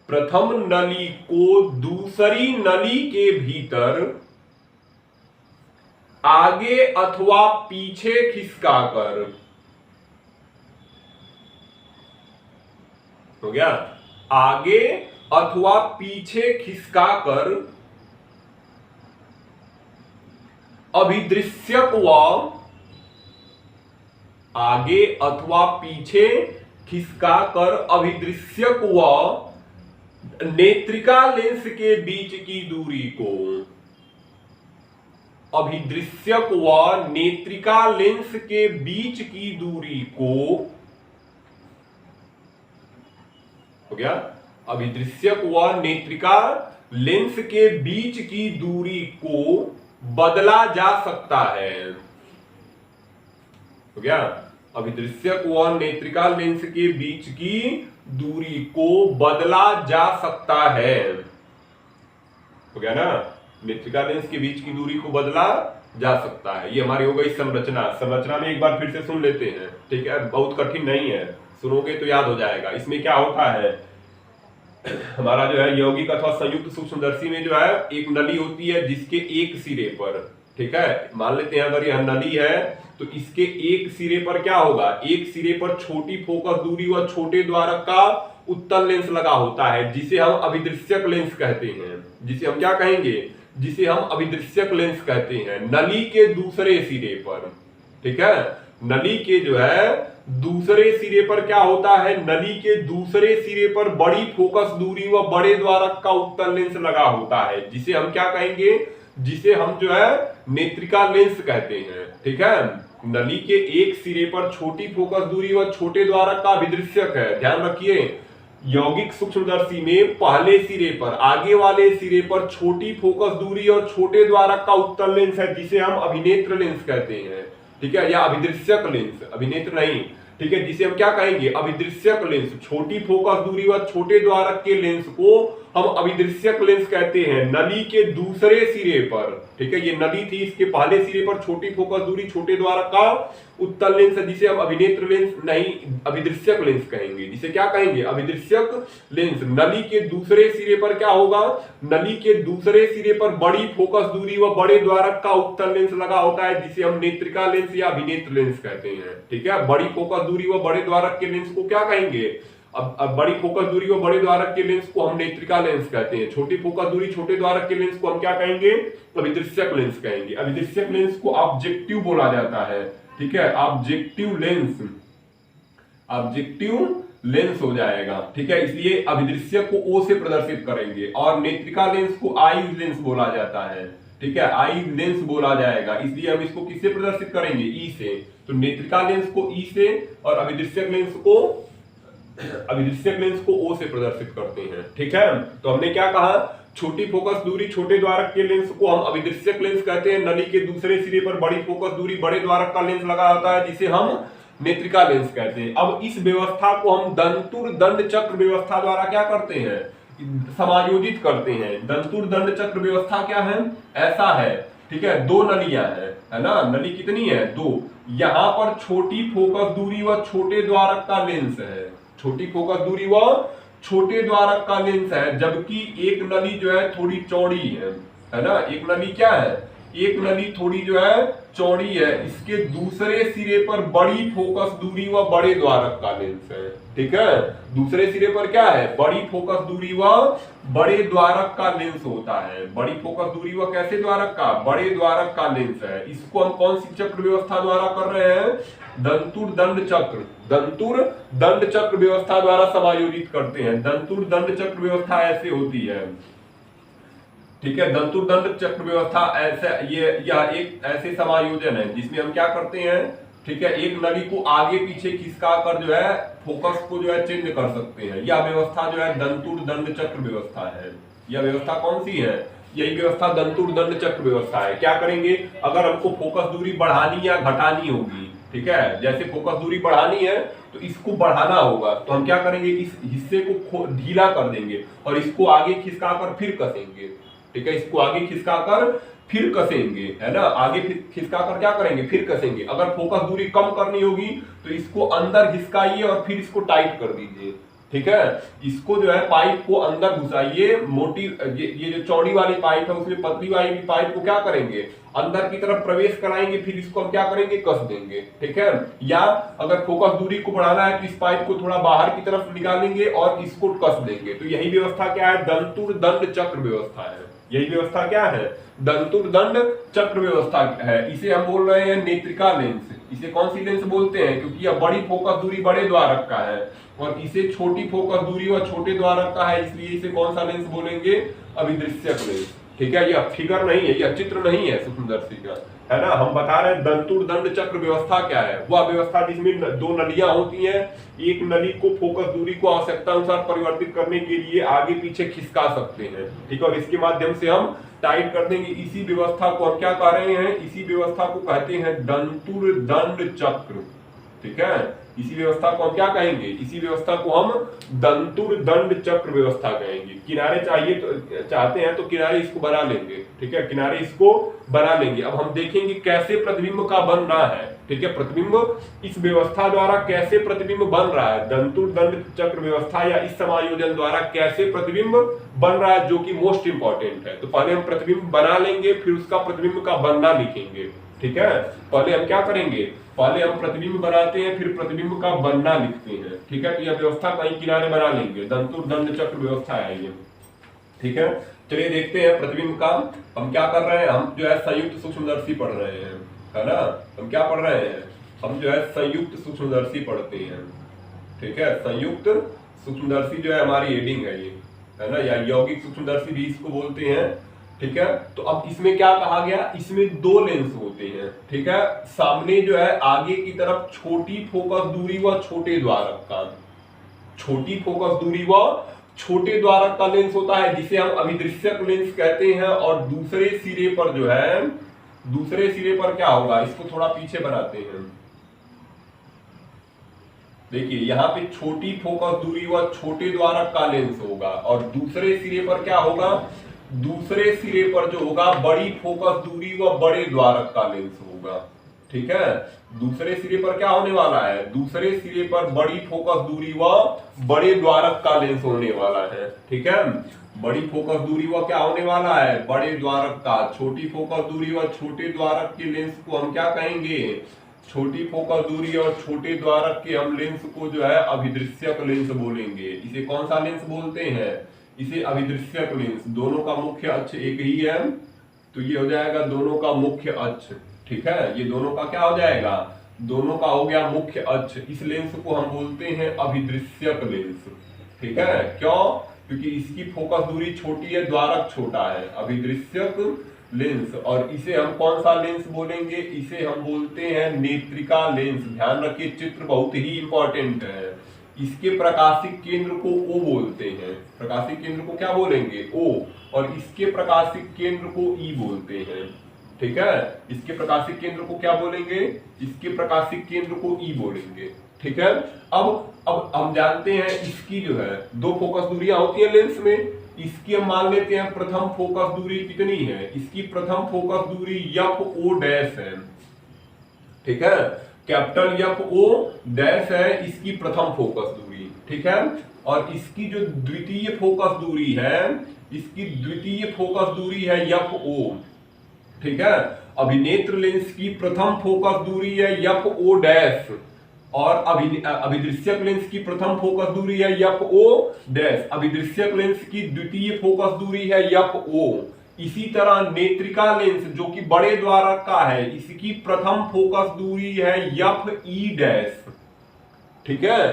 प्रथम नली को दूसरी नली के भीतर आगे अथवा पीछे खिसकाकर, हो गया, आगे अथवा पीछे खिसकाकर अभिदृश्यक व, आगे अथवा पीछे खिसकाकर अभिदृश्यक व नेत्रिका लेंस के बीच की दूरी को, अभिदृश्यक व नेत्रिका लेंस के बीच की दूरी को, हो गया, अभिदृश्यक व नेत्रिका लेंस के बीच की दूरी को बदला जा सकता है, हो गया, अभिदृश्यक व नेत्रिका लेंस के बीच की दूरी को बदला जा सकता है, हो गया ना, नेत्रिका लेंस के बीच की दूरी को बदला जा सकता है। ये हमारी हो गई संरचना। संरचना में एक बार फिर से सुन लेते हैं, ठीक है, बहुत कठिन नहीं है, सुनोगे तो याद हो जाएगा। इसमें क्या होता है, हमारा जो है यौगिक अथवा संयुक्त सूक्ष्मदर्शी में जो है एक नली होती है जिसके एक सिरे पर, ठीक है, मान लेते हैं अगर यह नली है तो इसके एक सिरे पर क्या होगा, एक सिरे पर छोटी फोकस दूरी व छोटे द्वारक का उत्तल लेंस लगा होता है जिसे हम अभिदृश्यक लेंस कहते हैं, जिसे हम क्या कहेंगे, जिसे हम अभिदृश्यक लेंस कहते हैं। नली के दूसरे सिरे पर, ठीक है, नली के जो है दूसरे सिरे पर क्या होता है, नली के दूसरे सिरे पर बड़ी फोकस दूरी व बड़े द्वारक का उत्तल लेंस लगा होता है जिसे हम क्या कहेंगे, जिसे हम जो है नेत्रिका लेंस कहते हैं, ठीक है। नली के एक सिरे पर छोटी फोकस दूरी व छोटे द्वारक का अभिदृश्यक है। ध्यान रखिए, यौगिक सूक्ष्मदर्शी में पहले सिरे पर, आगे वाले सिरे पर छोटी फोकस दूरी और छोटे द्वारक का उत्तल लेंस है जिसे हम अभिनेत्र लेंस कहते हैं, ठीक है, या अभिदृश्यक लेंस, अभिनेत्र नहीं, ठीक है, जिसे हम क्या कहेंगे, अभिदृश्यक लेंस। छोटी फोकस दूरी व छोटे द्वारक के लेंस को हम अभिदृश्यक लेंस कहते हैं नली के दूसरे सिरे पर, ठीक है, ये नली थी, इसके पहले सिरे पर छोटी फोकस दूरी छोटे द्वारक का उत्तल लेंस है जिसे हम अभिनेत्र लेंस नहीं अभिदृश्यक लेंस कहेंगे, जिसे क्या कहेंगे, अभिदृश्यक लेंस। नली के दूसरे सिरे पर क्या होगा, नली के दूसरे सिरे पर बड़ी फोकस दूरी व बड़े द्वारक का उत्तल लेंस लगा होता है जिसे हम नेत्रिका लेंस या अभिनेत्र लेंस कहते हैं, ठीक है। बड़ी फोकस दूरी व बड़े द्वारक के लेंस को क्या कहेंगे, अब बड़ी फोकस दूरी व बड़े द्वारक के लेंस को हम नेत्रिका लेंस कहते हैं। छोटी फोकस दूरी छोटे द्वारक के लेंस को हम क्या कहेंगे, अभिदृश्यक लेंस कहेंगे। अभिदृश्यक लेंस को ऑब्जेक्टिव बोला जाता है, ठीक है, ऑब्जेक्टिव लेंस, ऑब्जेक्टिव लेंस हो जाएगा, ठीक है। इसलिए अभिदृश्यक को ओ से प्रदर्शित करेंगे और नेत्रिका लेंस को आई लेंस बोला जाता है, ठीक है, आई लेंस बोला जाएगा। इसलिए हम इसको किससे प्रदर्शित करेंगे, ई से। तो नेत्रिका लेंस को ई से और अभिदृश्यक लेंस को ओ से प्रदर्शित करते हैं, ठीक है। तो हमने क्या कहा, छोटी फोकस दूरी छोटे द्वारक के लेंस को हम अभिदृश्यक लेंस कहते हैं। नली के दूसरे सिरे पर बड़ी फोकस दूरी बड़े द्वारक का लेंस लगा होता है जिसे हम नेत्रिका लेंस कहते हैं। अब इस व्यवस्था को हम दंतुर दंड चक्र व्यवस्था द्वारा क्या करते हैं, समायोजित करते हैं। दंतुर दंड चक्र व्यवस्था क्या है, ऐसा है, ठीक है, दो नलियां हैं, है ना, नली कितनी है, दो। यहां पर छोटी फोकस दूरी व छोटे द्वारक का लेंस है, छोटी फोकस दूरी व छोटे द्वारक का लेंस है, जबकि एक नली जो है थोड़ी चौड़ी है ना, एक नली क्या है, एक नली थोड़ी जो है चौड़ी है। इसके दूसरे सिरे पर बड़ी फोकस दूरी व बड़े द्वारक का लेंस है, ठीक है। दूसरे सिरे पर क्या है, बड़ी फोकस दूरी व बड़े द्वारक का लेंस होता है। बड़ी फोकस दूरी व कैसे द्वारक का, बड़े द्वारक का लेंस है। इसको हम कौन सी चक्र व्यवस्था द्वारा कर रहे हैं, दंतुर दंड चक्र, दंतुर दंड चक्र व्यवस्था द्वारा समायोजित करते हैं। दंतुर दंड चक्र व्यवस्था ऐसे होती है, ठीक है। दंतुरदंड चक्र व्यवस्था ऐसा यह एक ऐसे समायोजन है जिसमें हम क्या करते हैं, ठीक है, एक नली को आगे पीछे खिसका कर जो है फोकस को जो है चेंज कर सकते हैं। यह व्यवस्था जो है दंतुरदंड चक्र व्यवस्था है। यह व्यवस्था कौन सी है? यही व्यवस्था दंतुरदंड चक्र व्यवस्था है। क्या करेंगे, अगर हमको फोकस दूरी बढ़ानी या घटानी होगी, ठीक है, जैसे फोकस दूरी बढ़ानी है तो इसको बढ़ाना होगा, तो हम क्या करेंगे, इस हिस्से को ढीला कर देंगे और इसको आगे खिसका कर फिर कसेंगे। ठीक है, इसको आगे खिसका कर फिर कसेंगे, है ना, आगे खिसका कर क्या करेंगे, फिर कसेंगे। अगर फोकस दूरी कम करनी होगी तो इसको अंदर खिसकाइए और फिर इसको टाइट कर दीजिए। ठीक है, इसको जो है पाइप को अंदर घुसाइए, मोटी ये जो चौड़ी वाली पाइप है उसमें पतली वाली पाइप को क्या करेंगे, अंदर की तरफ प्रवेश कराएंगे, फिर इसको हम क्या करेंगे, कस देंगे। ठीक है, या अगर फोकस दूरी को बढ़ाना है तो इस पाइप को थोड़ा बाहर की तरफ निकालेंगे और इसको कस देंगे। तो यही व्यवस्था क्या है, दंतुरदंड चक्र व्यवस्था है। यही व्यवस्था क्या है, दंतुरदंड चक्र व्यवस्था है। इसे हम बोल रहे हैं नेत्रिका लेंस। इसे कौन सी लेंस बोलते हैं, क्योंकि यह बड़ी फोकस दूरी बड़े द्वारक का है और इसे छोटी फोकस दूरी और छोटे द्वारक का है, इसलिए इसे कौन सा लेंस बोलेंगे, अभिदृश्यक लेंस। ठीक है, यह फिगर नहीं है, यह चित्र नहीं है सूक्ष्मदर्शी का, है ना। हम बता रहे हैं दंतुरदंड चक्र व्यवस्था क्या है। वह व्यवस्था जिसमें दो नलियां होती हैं, एक नली को फोकस दूरी को आवश्यकता अनुसार परिवर्तित करने के लिए आगे पीछे खिसका सकते हैं, ठीक है, और इसके माध्यम से हम टाइट कर देंगे। इसी व्यवस्था को हम क्या कह रहे हैं, इसी व्यवस्था को कहते हैं दंतुरदंड चक्र। ठीक है, इसी व्यवस्था को हम क्या कहेंगे, इसी व्यवस्था को हम दंतुरदंड चक्र व्यवस्था कहेंगे। किनारे चाहिए तो चाहते हैं तो किनारे इसको बना लेंगे। ठीक है, किनारे इसको बना लेंगे। अब हम देखेंगे कैसे प्रतिबिंब का बन रहा है। ठीक है, प्रतिबिंब इस व्यवस्था द्वारा कैसे प्रतिबिंब बन रहा है, दंतुरदंड चक्र व्यवस्था या इस समायोजन द्वारा कैसे प्रतिबिंब बन रहा है, जो कि मोस्ट इंपॉर्टेंट है। तो पहले हम प्रतिबिंब बना लेंगे, फिर उसका प्रतिबिंब का बनना लिखेंगे। ठीक है, पहले हम क्या करेंगे, पहले हम प्रतिबिंब बनाते हैं, फिर प्रतिबिंब का बनना लिखते हैं। ठीक है, तो यह व्यवस्था कहीं किनारे बना लेंगे, दंतुरदंड चक्र व्यवस्था है ये। ठीक है, चलिए देखते हैं प्रतिबिंब का। हम क्या कर रहे हैं, हम जो है संयुक्त सूक्ष्मदर्शी पढ़ रहे हैं, है ना। हम क्या पढ़ रहे हैं, हम जो है संयुक्त सूक्ष्मदर्शी पढ़ते हैं। ठीक है, संयुक्त सूक्ष्मदर्शी जो है हमारी हेडिंग है ये, है ना, या यौगिक सूक्ष्मदर्शी भी इसको बोलते हैं। ठीक है, तो अब इसमें क्या कहा गया, इसमें दो लेंस होते हैं। ठीक है, सामने जो है आगे की तरफ छोटी फोकस दूरी व छोटे द्वारक का, छोटी फोकस दूरी व छोटे द्वारक का लेंस होता है, जिसे हम अभिदृश्यक लेंस कहते हैं। और दूसरे सिरे पर जो है, दूसरे सिरे पर क्या होगा, इसको थोड़ा पीछे बनाते हैं। देखिए यहाँ पे छोटी फोकस दूरी व छोटे द्वारक का लेंस होगा और दूसरे सिरे पर क्या होगा, दूसरे सिरे पर जो होगा बड़ी फोकस दूरी व बड़े द्वारक का लेंस होगा। ठीक है, दूसरे सिरे पर क्या होने वाला है, दूसरे सिरे पर बड़ी फोकस दूरी व बड़े द्वारक का लेंस होने वाला है। ठीक है, बड़ी फोकस दूरी व क्या होने वाला है, बड़े द्वारक का। छोटी फोकस दूरी व छोटे द्वारक के लेंस को हम क्या कहेंगे, छोटी फोकस दूरी और छोटे द्वारक के हम लेंस को जो है अभिदृश्यक लेंस बोलेंगे। इसे कौन सा लेंस बोलते हैं, इसे अभिदृश्यक लेंस। दोनों का मुख्य अक्ष एक ही है, तो ये हो जाएगा दोनों का मुख्य अक्ष। ठीक है, ये दोनों का क्या हो जाएगा, दोनों का हो गया मुख्य अक्ष। इस लेंस को हम बोलते हैं अभिदृश्यक लेंस। ठीक है, क्यों, क्योंकि इसकी फोकस दूरी छोटी है, द्वारक छोटा है, अभिदृश्यक लेंस। और इसे हम कौन सा लेंस बोलेंगे, इसे हम बोलते हैं नेत्रिका लेंस। ध्यान रखिए, चित्र बहुत ही इंपॉर्टेंट है। इसके प्रकाशिक केंद्र को O बोलते हैं, प्रकाशिक केंद्र को क्या बोलेंगे, O, और इसके प्रकाशिक केंद्र को E बोलते हैं। ठीक है, इसके प्रकाशिक केंद्र को क्या बोलेंगे, इसके प्रकाशिक केंद्र को E बोलेंगे। ठीक है, अब हम जानते हैं इसकी जो है दो फोकस दूरियां होती है लेंस में। इसकी हम मान लेते हैं प्रथम फोकस दूरी कितनी है, इसकी प्रथम फोकस दूरी FO डैश है। ठीक है, कैपिटल FO डैश है इसकी प्रथम फोकस दूरी। ठीक है, और इसकी जो द्वितीय फोकस दूरी है, इसकी द्वितीय फोकस दूरी है FO। ठीक है, अभिनेत्र लेंस की प्रथम फोकस दूरी है FO डैश और अभिदृश्यक लेंस की प्रथम फोकस दूरी है FO डैश, अभिदृश्यक लेंस की द्वितीय फोकस दूरी है FO। इसी तरह नेत्रिका लेंस जो कि बड़े द्वारक का है, इसकी प्रथम फोकस दूरी है FE डैश। ठीक है,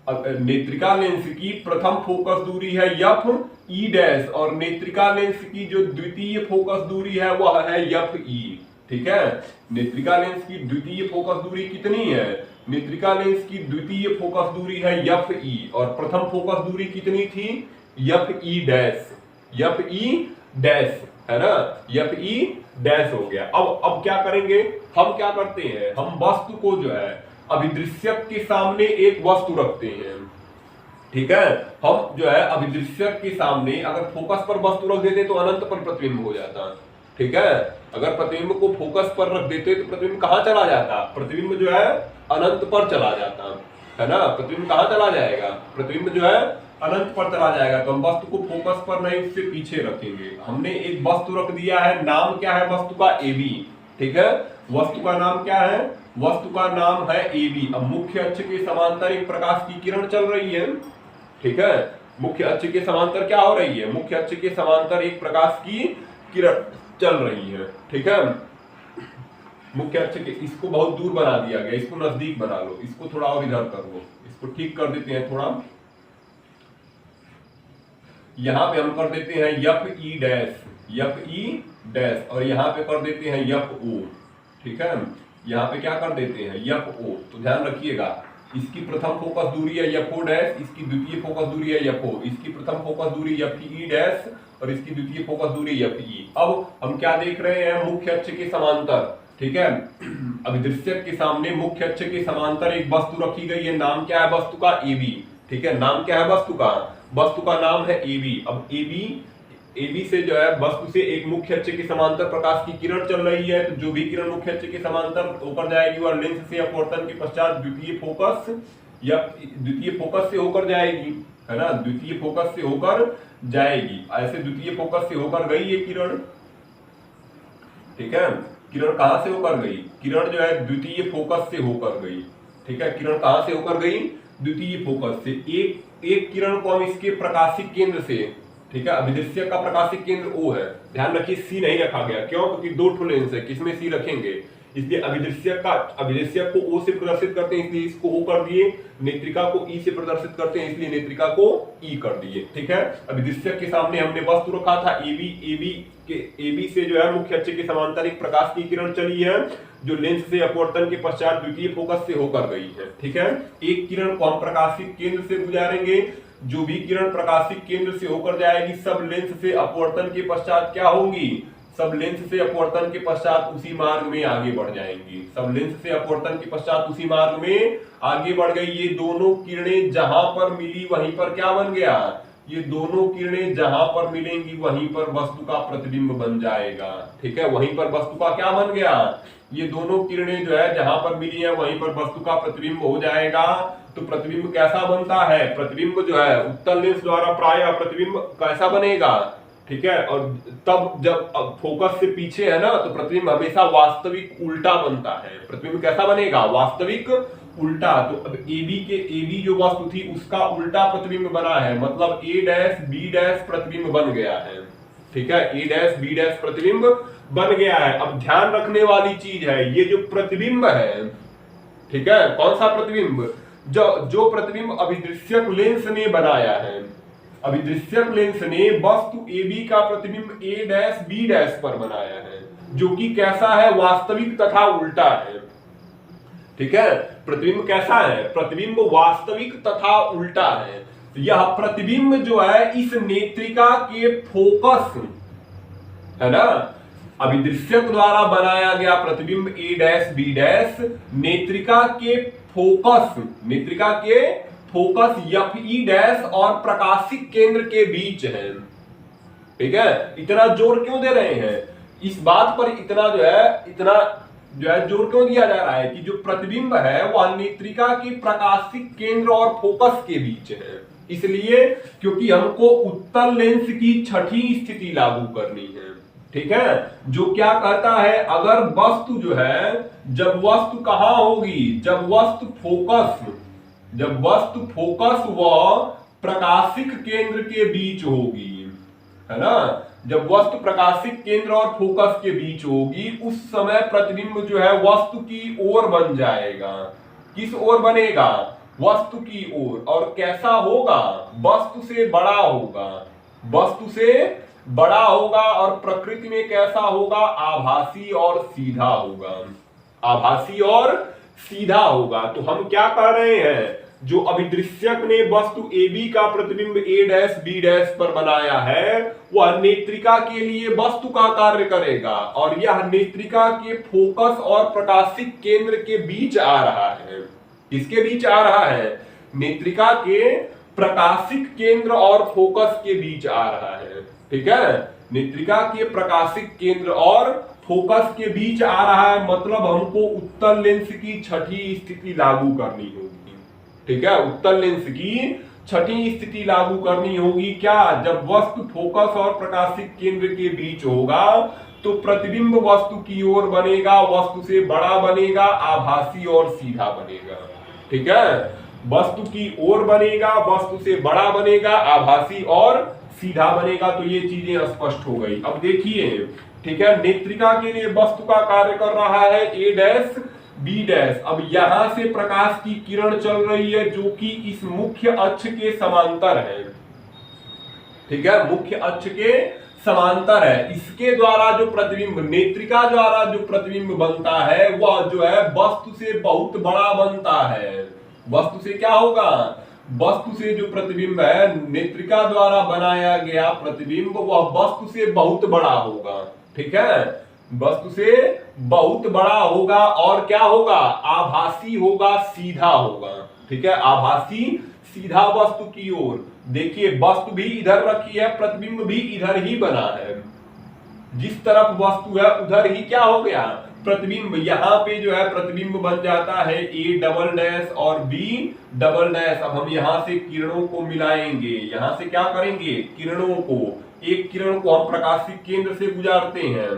अब नेत्रिका लेंस की प्रथम फोकस दूरी है एफ ई डैश और नेत्रिका लेंस की जो द्वितीय फोकस दूरी है वह है एफ ई। ठीक है, नेत्रिका लेंस की द्वितीय फोकस दूरी कितनी है? नेत्रिका लेंस की द्वितीय फोकस दूरी है एफ ई और प्रथम फोकस दूरी कितनी थी? F E dash, F E dash है ना, एफ ई डैश हो गया। अब क्या करेंगे, हम क्या करते हैं, हम वस्तु को जो है अभिदृश्यक के सामने एक वस्तु रखते हैं। ठीक है, हम जो है अभिदृश्यक के सामने अगर फोकस पर वस्तु रख देते तो अनंत पर प्रतिबिंब हो जाता। ठीक है, अगर प्रतिबिंब को फोकस पर रख देते तो प्रतिबिंब कहाँ चला जाता? प्रतिबिंब जो है अनंत पर चला जाता है ना। प्रतिबिंब कहाँ चला जाएगा? प्रतिबिंब जो है अनंत पर चला जाएगा। तो हम वस्तु को फोकस पर नहीं उससे पीछे रखेंगे। हमने एक वस्तु रख दिया है, नाम क्या है वस्तु का? AB। ठीक है, वस्तु का नाम क्या है? वस्तु का नाम है AB। अब मुख्य अक्ष के समांतर एक प्रकाश की किरण चल रही है। ठीक है, मुख्य अक्ष के समांतर क्या हो रही है? मुख्य अक्ष के समांतर एक प्रकाश की किरण चल रही है। ठीक है, मुख्य अक्ष के, इसको बहुत दूर बना दिया गया, इसको नजदीक बना लो, इसको थोड़ा और इधर कर लो, इसको ठीक कर देते हैं थोड़ा। यहां पे हम कर देते हैं F E dash, F E dash और यहां पे कर देते हैं एफ ओ। ठीक है, यहां पे क्या कर देते हैं? F O. तो ध्यान रखिएगा, इसकी प्रथम फोकस दूरी है एफ ओ डैश, इसकी द्वितीय फोकस दूरी है एफ ओ, इसकी प्रथम फोकस दूरी एफ ई डैश और इसकी द्वितीय फोकस दूरी एफ ई। अब हम क्या देख रहे हैं? मुख्य अक्ष के समांतर। ठीक है, अभिदृश्यक के सामने मुख्य अक्ष के समांतर एक वस्तु रखी गई है। नाम क्या है वस्तु का? AB। ठीक है, नाम क्या है वस्तु का? वस्तु का नाम है AB। अब AB से जो है वस्तु से एक मुख्य अक्ष के समांतर प्रकाश की किरण चल रही है। तो जो भी किरण मुख्य अक्ष के समांतर होकर जाएगी वह लेंस से अपवर्तन के पश्चात द्वितीय फोकस या द्वितीय फोकस से होकर जाएगी, है ना, द्वितीय फोकस से होकर जाएगी। ऐसे द्वितीय फोकस से होकर गई ये किरण। ठीक है, किरण कहां से होकर गई? किरण जो है द्वितीय फोकस से होकर गई। ठीक है, किरण कहां से होकर गई? द्वितीय फोकस से। एक किरण को हम इसके प्रकाशिक केंद्र से, ठीक है, अभिदृश्यक का प्रकाशिक केंद्र O है, ध्यान रखिए C नहीं रखा गया, क्यों? क्योंकि दो ठो लेंस है, किसमें C रखेंगे? इसलिए अभिदृश्यक को O से प्रदर्शित करते हैं इसलिए इसको O कर दिए, नेत्रिका को E से प्रदर्शित करते हैं इसलिए नेत्रिका को E कर दिए। ठीक है, अभिदृश्यक के सामने हमने वस्तु रखा था AB से जो है मुख्य अक्ष के समांतर एक प्रकाश की किरण चली है जो लेंस से अपवर्तन के पश्चात द्वितीय फोकस से होकर गई है। ठीक है, एक किरण को हम प्रकाशिक केंद्र से गुजारेंगे, जो भी किरण प्रकाशिक केंद्र से होकर जाएगी सब लेंस से अपवर्तन के पश्चात क्या होंगी? सब लेंस से अपवर्तन के पश्चात उसी मार्ग में आगे बढ़ जाएंगी। सब लेंस से अपवर्तन के पश्चात उसी मार्ग में आगे बढ़ गई। ये दोनों किरणें जहां पर मिली वहीं पर क्या बन गया? ये दोनों किरणें जहां पर मिलेंगी वहीं पर वस्तु का प्रतिबिंब बन जाएगा। ठीक है, वहीं पर वस्तु का क्या बन गया? ये दोनों किरणें जो है जहां पर मिली है वहीं पर वस्तु का प्रतिबिंब हो जाएगा। तो प्रतिबिंब कैसा बनता है? प्रतिबिंब जो है उत्तल लेंस द्वारा प्रायः प्रतिबिंब कैसा बनेगा? ठीक है, और तब जब फोकस से पीछे है ना तो प्रतिबिंब हमेशा वास्तविक उल्टा बनता है। प्रतिबिंब कैसा बनेगा? वास्तविक उल्टा। तो अब AB जो वस्तु थी उसका उल्टा प्रतिबिंब बना है, मतलब A डैश B डैश प्रतिबिंब बन गया है। ठीक है, A डैश B डैश प्रतिबिंब बन गया है। अब ध्यान रखने वाली चीज है, ये जो प्रतिबिंब है, ठीक है, कौन सा प्रतिबिंब? जो प्रतिबिंब अभिदृश्यक लेंस ने बनाया है। अभिदृश्यक लेंस ने वस्तु AB का प्रतिबिंब A डैश B डैश पर बनाया है, जो कि कैसा है? वास्तविक तथा उल्टा है। ठीक है, प्रतिबिंब कैसा है? प्रतिबिंब वास्तविक तथा उल्टा है। तो यह प्रतिबिंब जो है इस नेत्रिका के फोकस, है ना, अभिदृश्यक द्वारा बनाया गया प्रतिबिंब A डैश B डैश नेत्रिका के फोकस FE डैश और प्रकाशिक केंद्र के बीच है। ठीक है, इतना जोर क्यों दे रहे हैं? इस बात पर इतना जोर क्यों दिया जा रहा है कि जो प्रतिबिंब है वह नेत्रिका के प्रकाशिक केंद्र और फोकस के बीच है। इसलिए क्योंकि हमको उत्तल लेंस की छठी स्थिति लागू करनी है। ठीक है, जो क्या कहता है, अगर वस्तु जो है, जब वस्तु कहां होगी? जब वस्तु फोकस व प्रकाशिक केंद्र के बीच होगी, है ना, जब वस्तु प्रकाशिक केंद्र और फोकस के बीच होगी उस समय प्रतिबिंब जो है वस्तु की ओर बन जाएगा। किस ओर बनेगा? वस्तु की ओर, और कैसा होगा, वस्तु से बड़ा होगा, वस्तु से बड़ा होगा, और प्रकृति में कैसा होगा, आभासी और सीधा होगा, आभासी और सीधा होगा। तो हम क्या कह रहे हैं, जो अभिदृश्यक ने वस्तु AB का प्रतिबिंब A' B' पर बनाया है, वह नेत्रिका के लिए वस्तु का कार्य करेगा, और यह नेत्रिका के फोकस और प्रकाशिक केंद्र के बीच आ रहा है। किसके बीच आ रहा है, नेत्रिका के प्रकाशिक केंद्र और फोकस के बीच आ रहा है। ठीक है, नेत्रिका के प्रकाशिक केंद्र और फोकस के बीच आ रहा है, मतलब हमको उत्तल लेंस की छठी स्थिति लागू करनी होगी। ठीक है, उत्तल लेंस की छठी स्थिति लागू करनी होगी। क्या, जब वस्तु फोकस और प्रकाशिक केंद्र के बीच होगा तो प्रतिबिंब वस्तु की ओर बनेगा, वस्तु से बड़ा बनेगा, आभासी और सीधा बनेगा। ठीक है, वस्तु की ओर बनेगा, वस्तु से बड़ा बनेगा, आभासी और सीधा बनेगा। तो ये चीजें स्पष्ट हो गई। अब देखिए, ठीक है, नेत्रिका के लिए वस्तु का कार्य कर रहा है A' B'। अब यहां से प्रकाश की किरण चल रही है जो कि इस मुख्य अक्ष के समांतर है। ठीक है, मुख्य अक्ष के समांतर है। इसके द्वारा जो प्रतिबिंब, नेत्रिका द्वारा जो प्रतिबिंब बनता है वह जो है वस्तु से बहुत बड़ा बनता है। वस्तु से क्या होगा, वस्तु से जो प्रतिबिंब है, नेत्रिका द्वारा बनाया गया प्रतिबिंब, वह वस्तु से बहुत बड़ा होगा। ठीक है, वस्तु से बहुत बड़ा होगा, और क्या होगा, आभासी होगा, सीधा होगा। ठीक है, आभासी सीधा वस्तु की ओर। देखिए, वस्तु भी इधर रखी है, प्रतिबिंब भी इधर ही बना है। जिस तरफ वस्तु है उधर ही क्या हो गया, प्रतिबिंब। यहां पे जो है प्रतिबिंब बन जाता है A" और B"। अब हम यहां से किरणों को मिलाएंगे, यहां से क्या करेंगे, किरणों को, एक किरण को हम प्रकाशिक केंद्र से गुजारते हैं।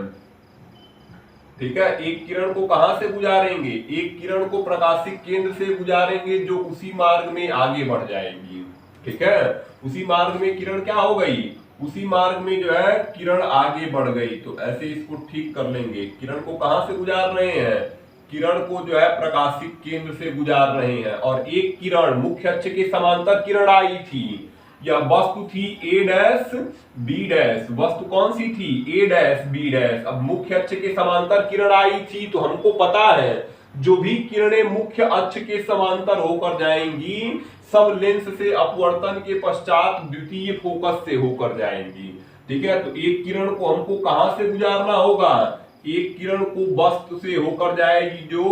ठीक है, एक किरण को कहां से गुजारेंगे, एक किरण को प्रकाशिक केंद्र से गुजारेंगे, जो उसी मार्ग में आगे बढ़ जाएगी। ठीक है, उसी मार्ग में किरण क्या हो गई, उसी मार्ग में जो है किरण आगे बढ़ गई। तो ऐसे इसको ठीक कर लेंगे। किरण को कहां से गुजार रहे हैं, किरण को जो है प्रकाशिक केंद्र से गुजार रहे हैं, और एक किरण मुख्य अक्ष के समांतर किरण आई थी। यह वस्तु थी A' B'। वस्तु कौन सी थी, A' B'। अब मुख्य अक्ष के समांतर किरण आई थी, तो हमको पता है जो भी किरणें मुख्य अक्ष के समांतर होकर जाएंगी, सब लेंस से अपवर्तन के पश्चात द्वितीय फोकस से होकर जाएंगी। ठीक है, तो एक किरण को हमको कहां से गुजारना होगा, एक किरण को वस्तु से होकर जाएगी जो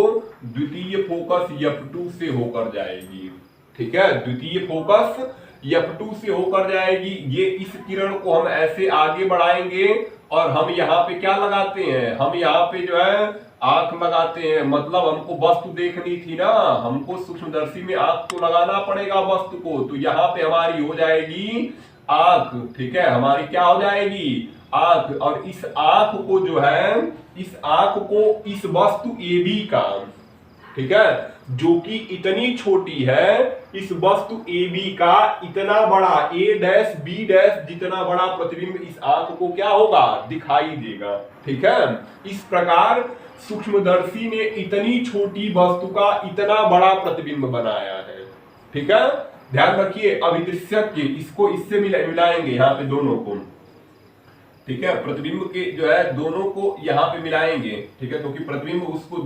द्वितीय फोकस F2 से होकर जाएगी। ठीक है, द्वितीय फोकस F2 से होकर जाएगी। ये इस किरण को हम ऐसे आगे बढ़ाएंगे, और हम यहाँ पे क्या लगाते हैं, हम यहाँ पे जो है आंख लगाते हैं। मतलब हमको वस्तु देखनी थी ना, हमको सूक्ष्मदर्शी में आंख तो लगाना पड़ेगा वस्तु को। तो यहाँ पे हमारी हो जाएगी आंख। ठीक है, हमारी क्या हो जाएगी, आंख। और इस आंख को जो है, इस आंख को इस वस्तु AB का, ठीक है, जो कि इतनी छोटी है, इस वस्तु AB का इतना बड़ा A' B' जितना बड़ा प्रतिबिंब इस आंख को क्या होगा, दिखाई देगा। ठीक है, इस प्रकार सूक्ष्मदर्शी ने इतनी छोटी वस्तु का इतना बड़ा प्रतिबिंब बनाया है। ठीक है, ध्यान रखिए, अभिदृश्यक के इसको इससे मिलाएंगे यहाँ पे दोनों को। ठीक है, प्रतिबिंब के जो है दोनों को यहाँ पे मिलाएंगे। ठीक है, क्योंकि प्रतिबिंब उसको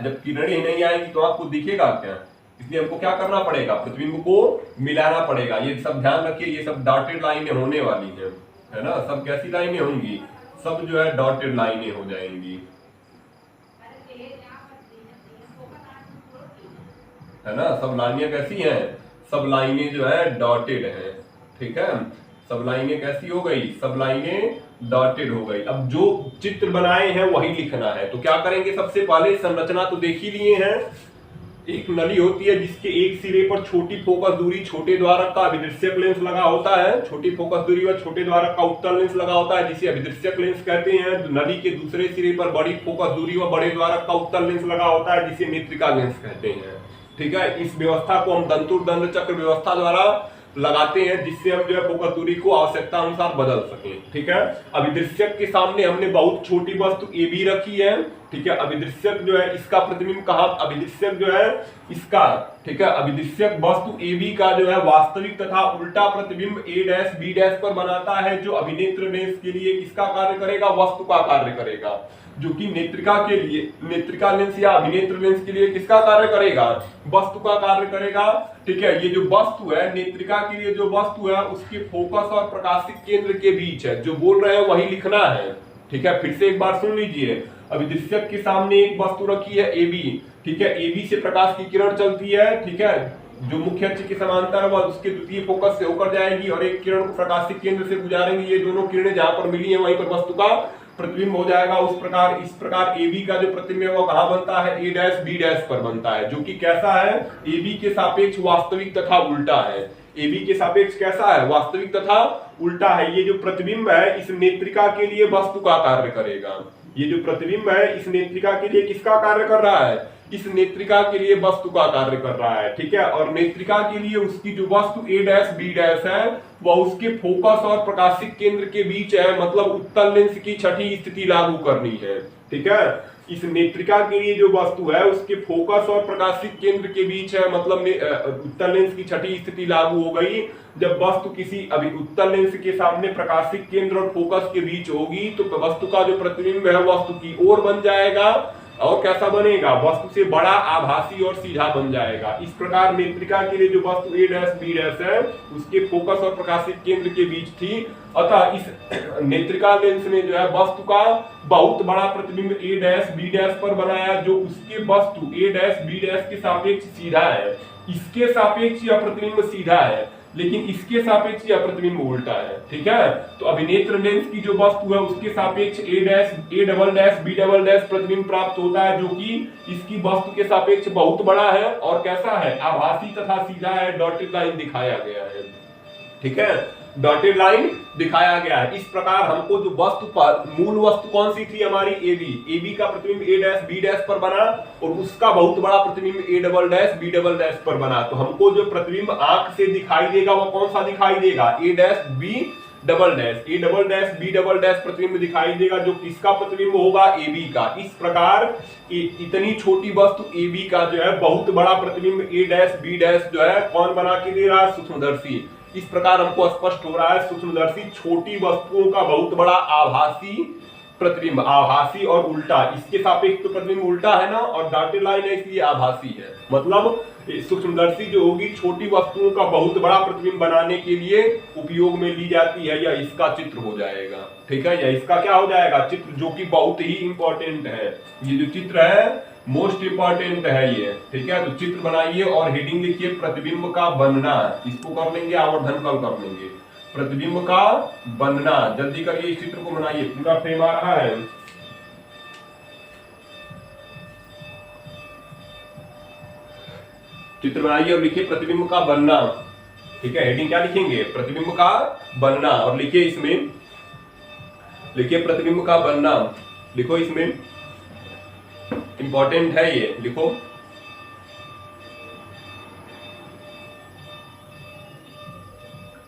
जब किरणें ही नहीं आएंगी तो आपको दिखेगा क्या, इसलिए हमको क्या करना पड़ेगा, प्रतिबिंब को मिलाना पड़ेगा। ये सब ध्यान रखिए, ये सब डॉटेड लाइनें होने वाली है ना। सब कैसी लाइनें होंगी, सब जो है डॉटेड लाइनें हो जाएंगी, है ना। सब लाइनें कैसी हैं, सब लाइनें जो है डॉटेड है। ठीक है, सब लाइनें कैसी हो गई, सब लाइनें डॉटेड हो गई। अब जो चित्र बनाए हैं वही लिखना है। तो क्या करेंगे, सबसे पहले संरचना तो देख ही लिए हैं। एक नली होती है जिसके एक सिरे पर छोटी फोकस दूरी छोटे द्वारक का अभिदृश्यक लेंस लगा होता है। छोटी फोकस दूरी पर छोटे द्वारक का उत्तल लेंस लगा होता है, जिसे अभिदृश्यक लेंस कहते हैं। नली के दूसरे सिरे पर बड़ी फोकस दूरी व बड़े द्वारक का उत्तल लेंस लगा होता है, जिसे नेत्रिका लेंस कहते हैं। ठीक है, इस व्यवस्था को हम दंतुर दंड चक्र व्यवस्था द्वारा लगाते हैं जिससे हम जो है फोकस दूरी को आवश्यकता अनुसार बदल सकें। ठीक है, अभिदृश्यक के सामने हमने बहुत छोटी वस्तु ए बी रखी है। ठीक है, अभिदृश्यक जो है इसका प्रतिबिंब कहाँ, अभिदृश्यक जो है इसका, ठीक है, अभिदृश्यक वस्तु ए बी का जो है वास्तविक तथा उल्टा प्रतिबिंब ए डैश बी डैश पर बनाता है, जो अभिनेत्र लेंस के लिए किसका कार्य करेगा, वस्तु का कार्य करेगा, जो कि नेत्रिका के लिए, नेत्रिका लेंस या अभिनेत्र लेंस के लिए किसका कार्य करेगा, वस्तु का कार्य करेगा। ठीक है, ये जो वस्तु है, नेत्रिका के लिए जो वस्तु है उसके फोकस और प्रकाशिक केंद्र के बीच है, जो बोल रहे हैं वही लिखना है। ठीक है, फिर से एक बार सुन लीजिए, अभिदृश्यक के सामने एक वस्तु रखी है ए बी। ठीक है, ए बी से प्रकाश की किरण चलती है। ठीक है, जो मुख्य अक्ष के समांतर वह उसके द्वितीय फोकस से होकर जाएगी और एक किरण को प्रकाशिक केंद्र से गुजारेंगी। ये दोनों किरणें जहां पर मिली है वहीं पर वस्तु का प्रतिबिंब हो जाएगा। इस प्रकार ए बी का जो प्रतिबिंब है वो कहां बनता है, ए डैश बी डैश पर बनता है, जो कि कैसा है, ए बी के सापेक्ष वास्तविक तथा उल्टा है। ए बी के सापेक्ष कैसा है, वास्तविक तथा उल्टा है। ये जो प्रतिबिंब है इस नेत्रिका के लिए वस्तु का कार्य करेगा। ये जो प्रतिबिंब है इस नेत्रिका के लिए किसका कार्य कर रहा है, इस नेत्रिका के लिए वस्तु का कार्य कर रहा है। ठीक है, और नेत्रिका के लिए उसकी जो वस्तु ए डैश बी डैश है वह उसके फोकस और प्रकाशिक केंद्र के बीच है, मतलब उत्तल लेंस की छठी स्थिति लागू करनी है। ठीक है, इस नेत्रिका के लिए जो वस्तु है उसके फोकस और प्रकाशिक केंद्र के बीच है, मतलब उत्तल लेंस की छठी स्थिति लागू हो गई। जब वस्तु किसी अभी उत्तल लेंस के सामने प्रकाशिक केंद्र और फोकस के बीच होगी तो वस्तु का जो प्रतिबिंब है वस्तु की ओर बन जाएगा और कैसा बनेगा, वस्तु से बड़ा, आभासी और सीधा बन जाएगा। इस प्रकार नेत्रिका के लिए जो वस्तु ए डैश बी डैश है उसके फोकस और प्रकाशिक केंद्र के बीच थी, अतः इस नेत्रिका लेंस ने जो है वस्तु का बहुत बड़ा प्रतिबिंब ए डैश बी डैश पर बनाया, जो उसके वस्तु ए डैश बी डैश के सापेक्ष सीधा है। इसके सापेक्ष यह प्रतिबिंब सीधा है, लेकिन इसके सापेक्ष यह प्रतिबिंब उल्टा है। ठीक है, तो अभिनेत्र लेंस की जो वस्तु है उसके सापेक्ष A dash A double dash B double dash प्रतिबिंब प्राप्त होता है, जो कि इसकी वस्तु के सापेक्ष बहुत बड़ा है और कैसा है, आभासी तथा सीधा है। डॉटेड लाइन दिखाया गया है। ठीक है, डॉटेड लाइन दिखाया गया है। इस प्रकार हमको जो वस्तु पर, मूल वस्तु कौन सी थी हमारी, ए बी का प्रतिबिंब ए डैश बी डैश पर बना और उसका बहुत बड़ा प्रतिबिंब A double dash B double dash पर बना। तो हमको जो प्रतिबिंब आंख से दिखाई देगा वो कौन सा दिखाई देगा, A dash B double dash, A double dash B double dash प्रतिबिंब दिखाई देगा, जो किसका प्रतिबिंब होगा, ए बी का। इस प्रकार इतनी छोटी वस्तु ए बी का जो है बहुत बड़ा प्रतिबिंब ए डैश बी डैश जो है कौन बना के दे रहा है, सूक्ष्मदर्शी। इस प्रकार हमको स्पष्ट हो रहा है सूक्ष्मदर्शी छोटी वस्तुओं का बहुत बड़ा आभासी प्रतिबिंब, आभासी और उल्टा, इसके सापेक्ष तो प्रतिबिंब उल्टा है ना, और डॉटेड लाइन है इसलिए आभासी है। मतलब सूक्ष्मदर्शी जो होगी छोटी वस्तुओं का बहुत बड़ा प्रतिबिंब बनाने के लिए उपयोग में ली जाती है, या इसका चित्र हो जाएगा। ठीक है, या इसका क्या हो जाएगा, चित्र, जो कि बहुत ही इंपॉर्टेंट है। ये जो चित्र है मोस्ट इंपॉर्टेंट है ये। ठीक है, तो चित्र बनाइए और हेडिंग लिखिए प्रतिबिंब का बनना। इसको कर लेंगे, आवर्धन कल कर लेंगे। प्रतिबिंब का बनना, जल्दी करिए, इस चित्र को बनाइए, पूरा फ्रेम आ रहा है। चित्र बनाइए और लिखिए प्रतिबिंब का बनना। ठीक है, हेडिंग क्या लिखेंगे, प्रतिबिंब का बनना, और लिखिए इसमें, लिखिए प्रतिबिंब का बनना, लिखो इसमें, इंपॉर्टेंट है ये, लिखो।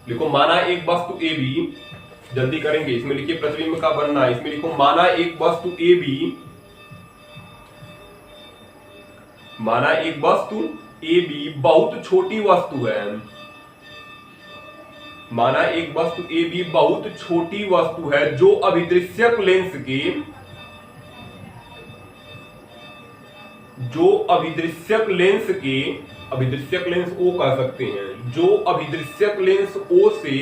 लिखो माना एक वस्तु ए बी, जल्दी करेंगे, इसमें लिखिए प्रतिबिंब का बनना। इसमें लिखो माना एक वस्तु ए बी, माना एक वस्तु ए बी बहुत छोटी वस्तु है। माना एक वस्तु ए बी बहुत छोटी वस्तु है जो अभिदृश्यक लेंस के, जो अभिदृश्यक लेंस के, अभिदृश्यक लेंस ओ कह सकते हैं, जो अभिदृश्यक लेंस ओ से,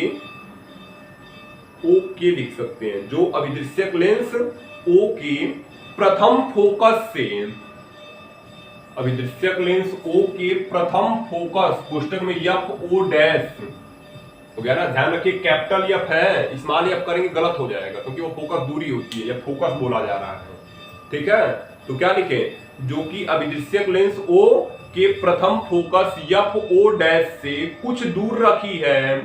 ओ के लिख सकते हैं, जो अभिदृश्यक लेंस ओ के प्रथम फोकस से, अभिदृश्यक लेंस ओ के प्रथम फोकस, कोष्टक में एफ ओ डैश हो गया ना, ध्यान रखिए कैपिटल एफ है, स्मॉल एफ करेंगे गलत हो जाएगा क्योंकि वो फोकस दूरी होती है, या फोकस बोला जा रहा है। ठीक है, तो क्या लिखे, जो कि अभिदृश्यक लेंस ओ के प्रथम फोकस एफ ओ डैश से कुछ दूर रखी है।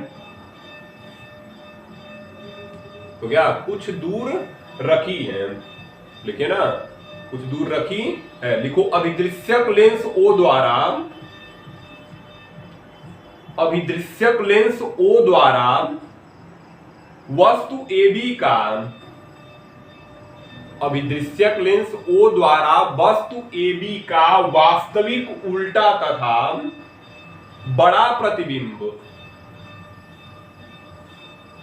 तो क्या कुछ दूर रखी है, लिखे ना, कुछ दूर रखी है। लिखो अभिदृश्यक लेंस ओ द्वारा, अभिदृश्यक लेंस O द्वारा वस्तु AB का, अभिदृश्यक लेंस O द्वारा वस्तु AB का वास्तविक उल्टा तथा बड़ा प्रतिबिंब,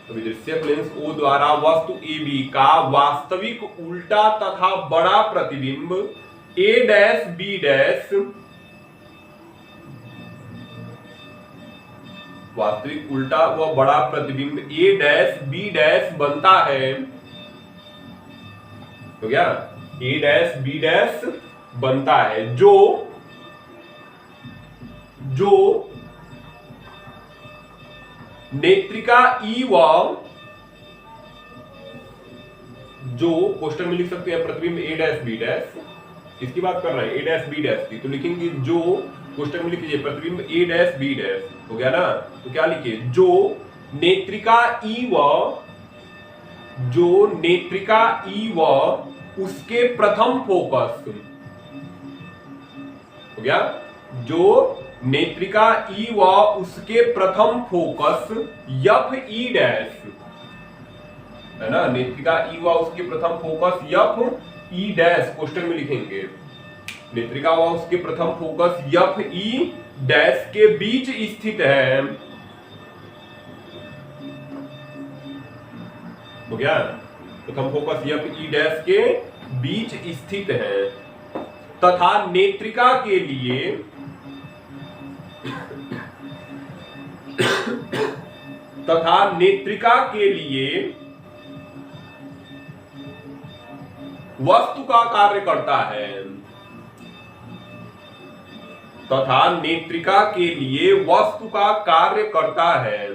अभिदृश्यक लेंस O द्वारा वस्तु AB का वास्तविक उल्टा तथा बड़ा प्रतिबिंब A डैश B डैश, वास्तविक उल्टा व बड़ा प्रतिबिंब A डैश B डैश बनता है, हो गया, A डैश B डैश बनता है, जो नेत्रिका E व, जो क्वेश्चन में लिख सकते हैं प्रतिबिंब A डैश B डैश, किसकी बात कर रहे हैं, A डैश B डैश की, तो लिखेंगे जो, क्वेश्चन में लिख लीजिए प्रतिबिंब A डैश B डैश, हो गया ना, तो क्या लिखिए, जो नेत्रिका E व, जो नेत्रिका E व उसके प्रथम फोकस, हो गया, जो नेत्रिका E व उसके प्रथम फोकस FE डैश, है ना, नेत्रिका E व उसके प्रथम फोकस FE डैश क्वेश्चन में लिखेंगे, नेत्रिका व उसके प्रथम फोकस FE डैश के बीच स्थित है, हो गया, प्रथम फोकस FE डैश के बीच स्थित है, तथा नेत्रिका के लिए तथा नेत्रिका के लिए वस्तु का कार्य करता है, तथा नेत्रिका के लिए वस्तु का कार्य करता है,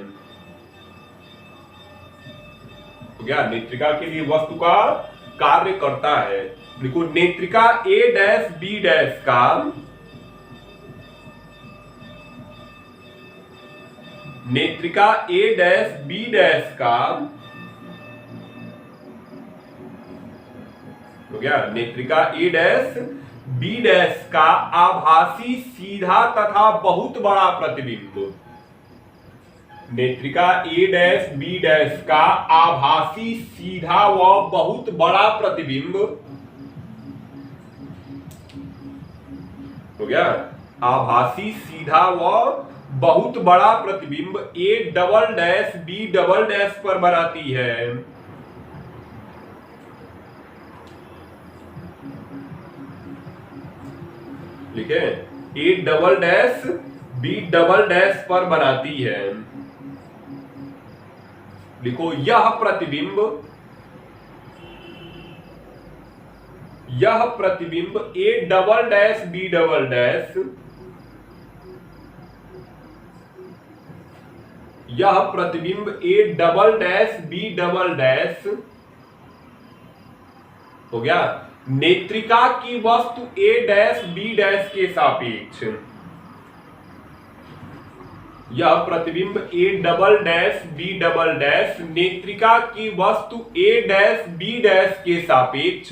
हो गया, नेत्रिका के लिए वस्तु का कार्य करता है, देखो नेत्रिका A डैश B डैश का, नेत्रिका A डैश B डैश का, हो गया, नेत्रिका A डैश B डैश का आभासी सीधा तथा बहुत बड़ा प्रतिबिंब, नेत्रिका A डैश B डैश का आभासी सीधा व बहुत बड़ा प्रतिबिंब, हो गया, आभासी सीधा व बहुत बड़ा प्रतिबिंब A double dash B double dash पर बनाती है, ठीक है, A double dash B double dash पर बनाती है, लिखो यह प्रतिबिंब A double dash B double dash, यह प्रतिबिंब A double dash B double dash, हो गया, नेत्रिका की वस्तु A डैश B डैश के सापेक्ष, यह प्रतिबिंब A double dash B double dash नेत्रिका की वस्तु A डैश B डैश के सापेक्ष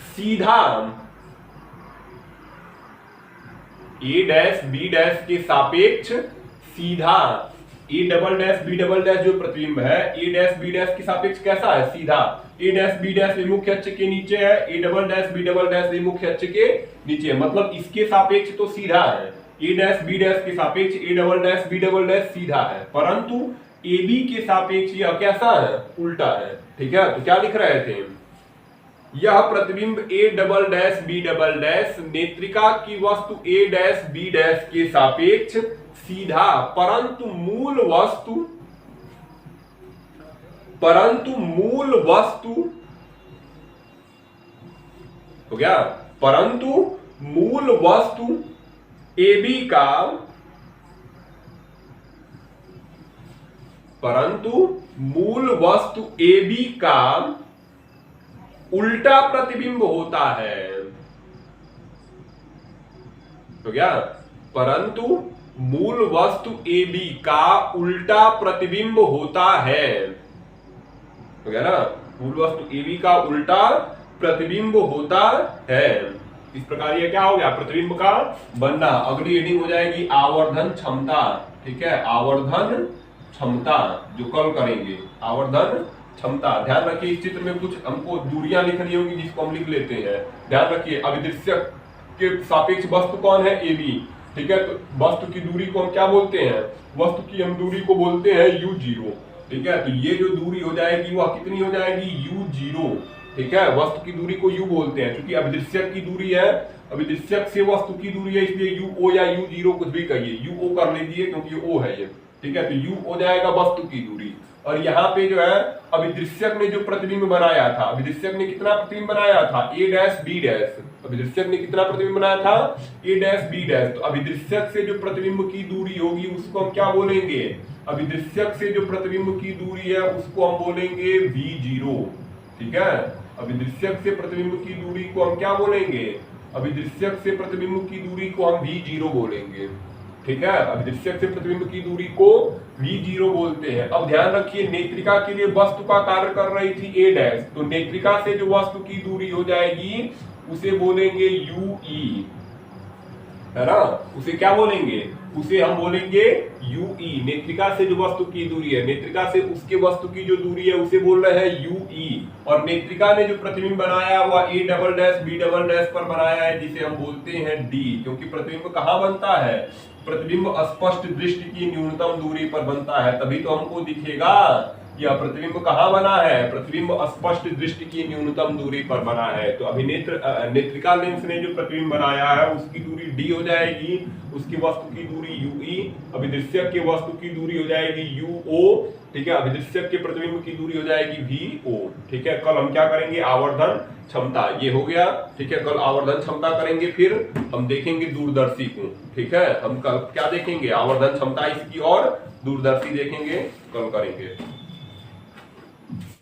सीधा, A डैश B डैश के सापेक्ष सीधा, A double dash B double dash जो प्रतिबिंब है A डैश B डैश के सापेक्ष कैसा है, सीधा, A डैश B डैश विमुख अक्ष के नीचे है, A double dash B double dash विमुख अक्ष के नीचे, मतलब इसके सापेक्ष तो सीधा है, A डैश B डैश के सापेक्ष A double dash B double dash सीधा है, परंतु AB के सापेक्ष यह कैसा है, उल्टा है, ठीक है, तो क्या लिख रहे थे, यह प्रतिबिंब A double dash B double dash नेत्रिका की वस्तु A डैश B डैश के सापेक्ष सीधा, परंतु मूल वस्तु, हो गया, परंतु मूल वस्तु AB का, परंतु मूल वस्तु AB का उल्टा प्रतिबिंब होता है, हो गया, परंतु मूल वस्तु AB का उल्टा प्रतिबिंब होता है, हो गया ना, मूल वस्तु AB का उल्टा प्रतिबिंब होता है, इस प्रकार ये क्या हो गया, प्रतिबिंब का बनना। अगली हेडिंग हो जाएगी आवर्धन क्षमता। ठीक है, आवर्धन क्षमता जो कल करेंगे, आवर्धन क्षमता। ध्यान रखिए इस चित्र में कुछ हमको दूरियां लिखनी होगी जिसको हम लिख लेते हैं। ध्यान रखिए अभिदृश्यक के सापेक्ष वस्तु कौन है, ए बी। ठीक है, तो वस्तु की दूरी को हम क्या बोलते हैं, वस्तु की हम दूरी को बोलते हैं u0। ठीक है, तो ये जो दूरी हो जाएगी वह कितनी हो जाएगी, u0। ठीक है, वस्तु की दूरी को u बोलते हैं, क्योंकि अभिदृश्यक की दूरी है, अभिदृश्यक से वस्तु की दूरी है, इसलिए uo या u0 कुछ भी कहिए, uo कर लीजिए क्योंकि ये o है ये। ठीक है, तो u हो जाएगा वस्तु की दूरी। और यहाँ पे जो है अभिदृश्यक ने जो प्रतिबिंब बनाया था, अभिदृश्यक ने कितना प्रतिबिंब बनाया था, a डैश b डैश। अभिदृश्यक ने कितना प्रतिबिंब बनाया था, a डैश b डैश। तो अभिदृश्यक से जो प्रतिबिंब की दूरी होगी उसको हम क्या बोलेंगे, अभिदृश्यक से जो प्रतिबिंब की दूरी है उसको हम बोलेंगे v0। ठीक है, अभिदृश्यक से प्रतिबिंब की दूरी को हम क्या बोलेंगे, अभिदृश्यक से प्रतिबिंब की दूरी को हम v0 बोलेंगे। ठीक है, अभिदृश्यक से प्रतिबिंब की दूरी को v0 बोलते हैं। अब ध्यान रखिए नेत्रिका के लिए वस्तु का कार्य कर रही थी a डैश, तो नेत्रिका से जो वस्तु की दूरी हो जाएगी उसे बोलेंगे ue, है ना, उसे क्या बोलेंगे, उसे हम बोलेंगे ue। नेत्रिका से जो वस्तु की दूरी है, नेत्रिका से उसके वस्तु की जो दूरी है उसे बोल रहे हैं ue। और नेत्रिका ने जो प्रतिबिंब बनाया वह a double dash b double dash पर बनाया है, जिसे हम बोलते हैं d। क्योंकि प्रतिबिंब कहाँ बनता है, प्रतिबिंब स्पष्ट दृष्टि की न्यूनतम दूरी पर बनता है, तभी तो हमको दिखेगा यह प्रतिबिंब कहाँ बना है, प्रतिबिंब स्पष्ट दृष्टि की न्यूनतम दूरी पर बना है। तो नेत्रिका लेंस ने जो प्रतिबिंब बनाया है उसकी दूरी d हो जाएगी, उसकी वस्तु की दूरी ue, अभिदृश्यक के वस्तु की दूरी हो जाएगी uo। ठीक है, अभिदृश्यक के प्रतिबिंब की दूरी हो जाएगी vo। ठीक है, कल हम क्या करेंगे, आवर्धन क्षमता, ये हो गया। ठीक है, कल आवर्धन क्षमता करेंगे, फिर हम देखेंगे दूरदर्शी को। ठीक है, हम कल क्या देखेंगे, आवर्धन क्षमता इसकी और दूरदर्शी देखेंगे, कल करेंगे।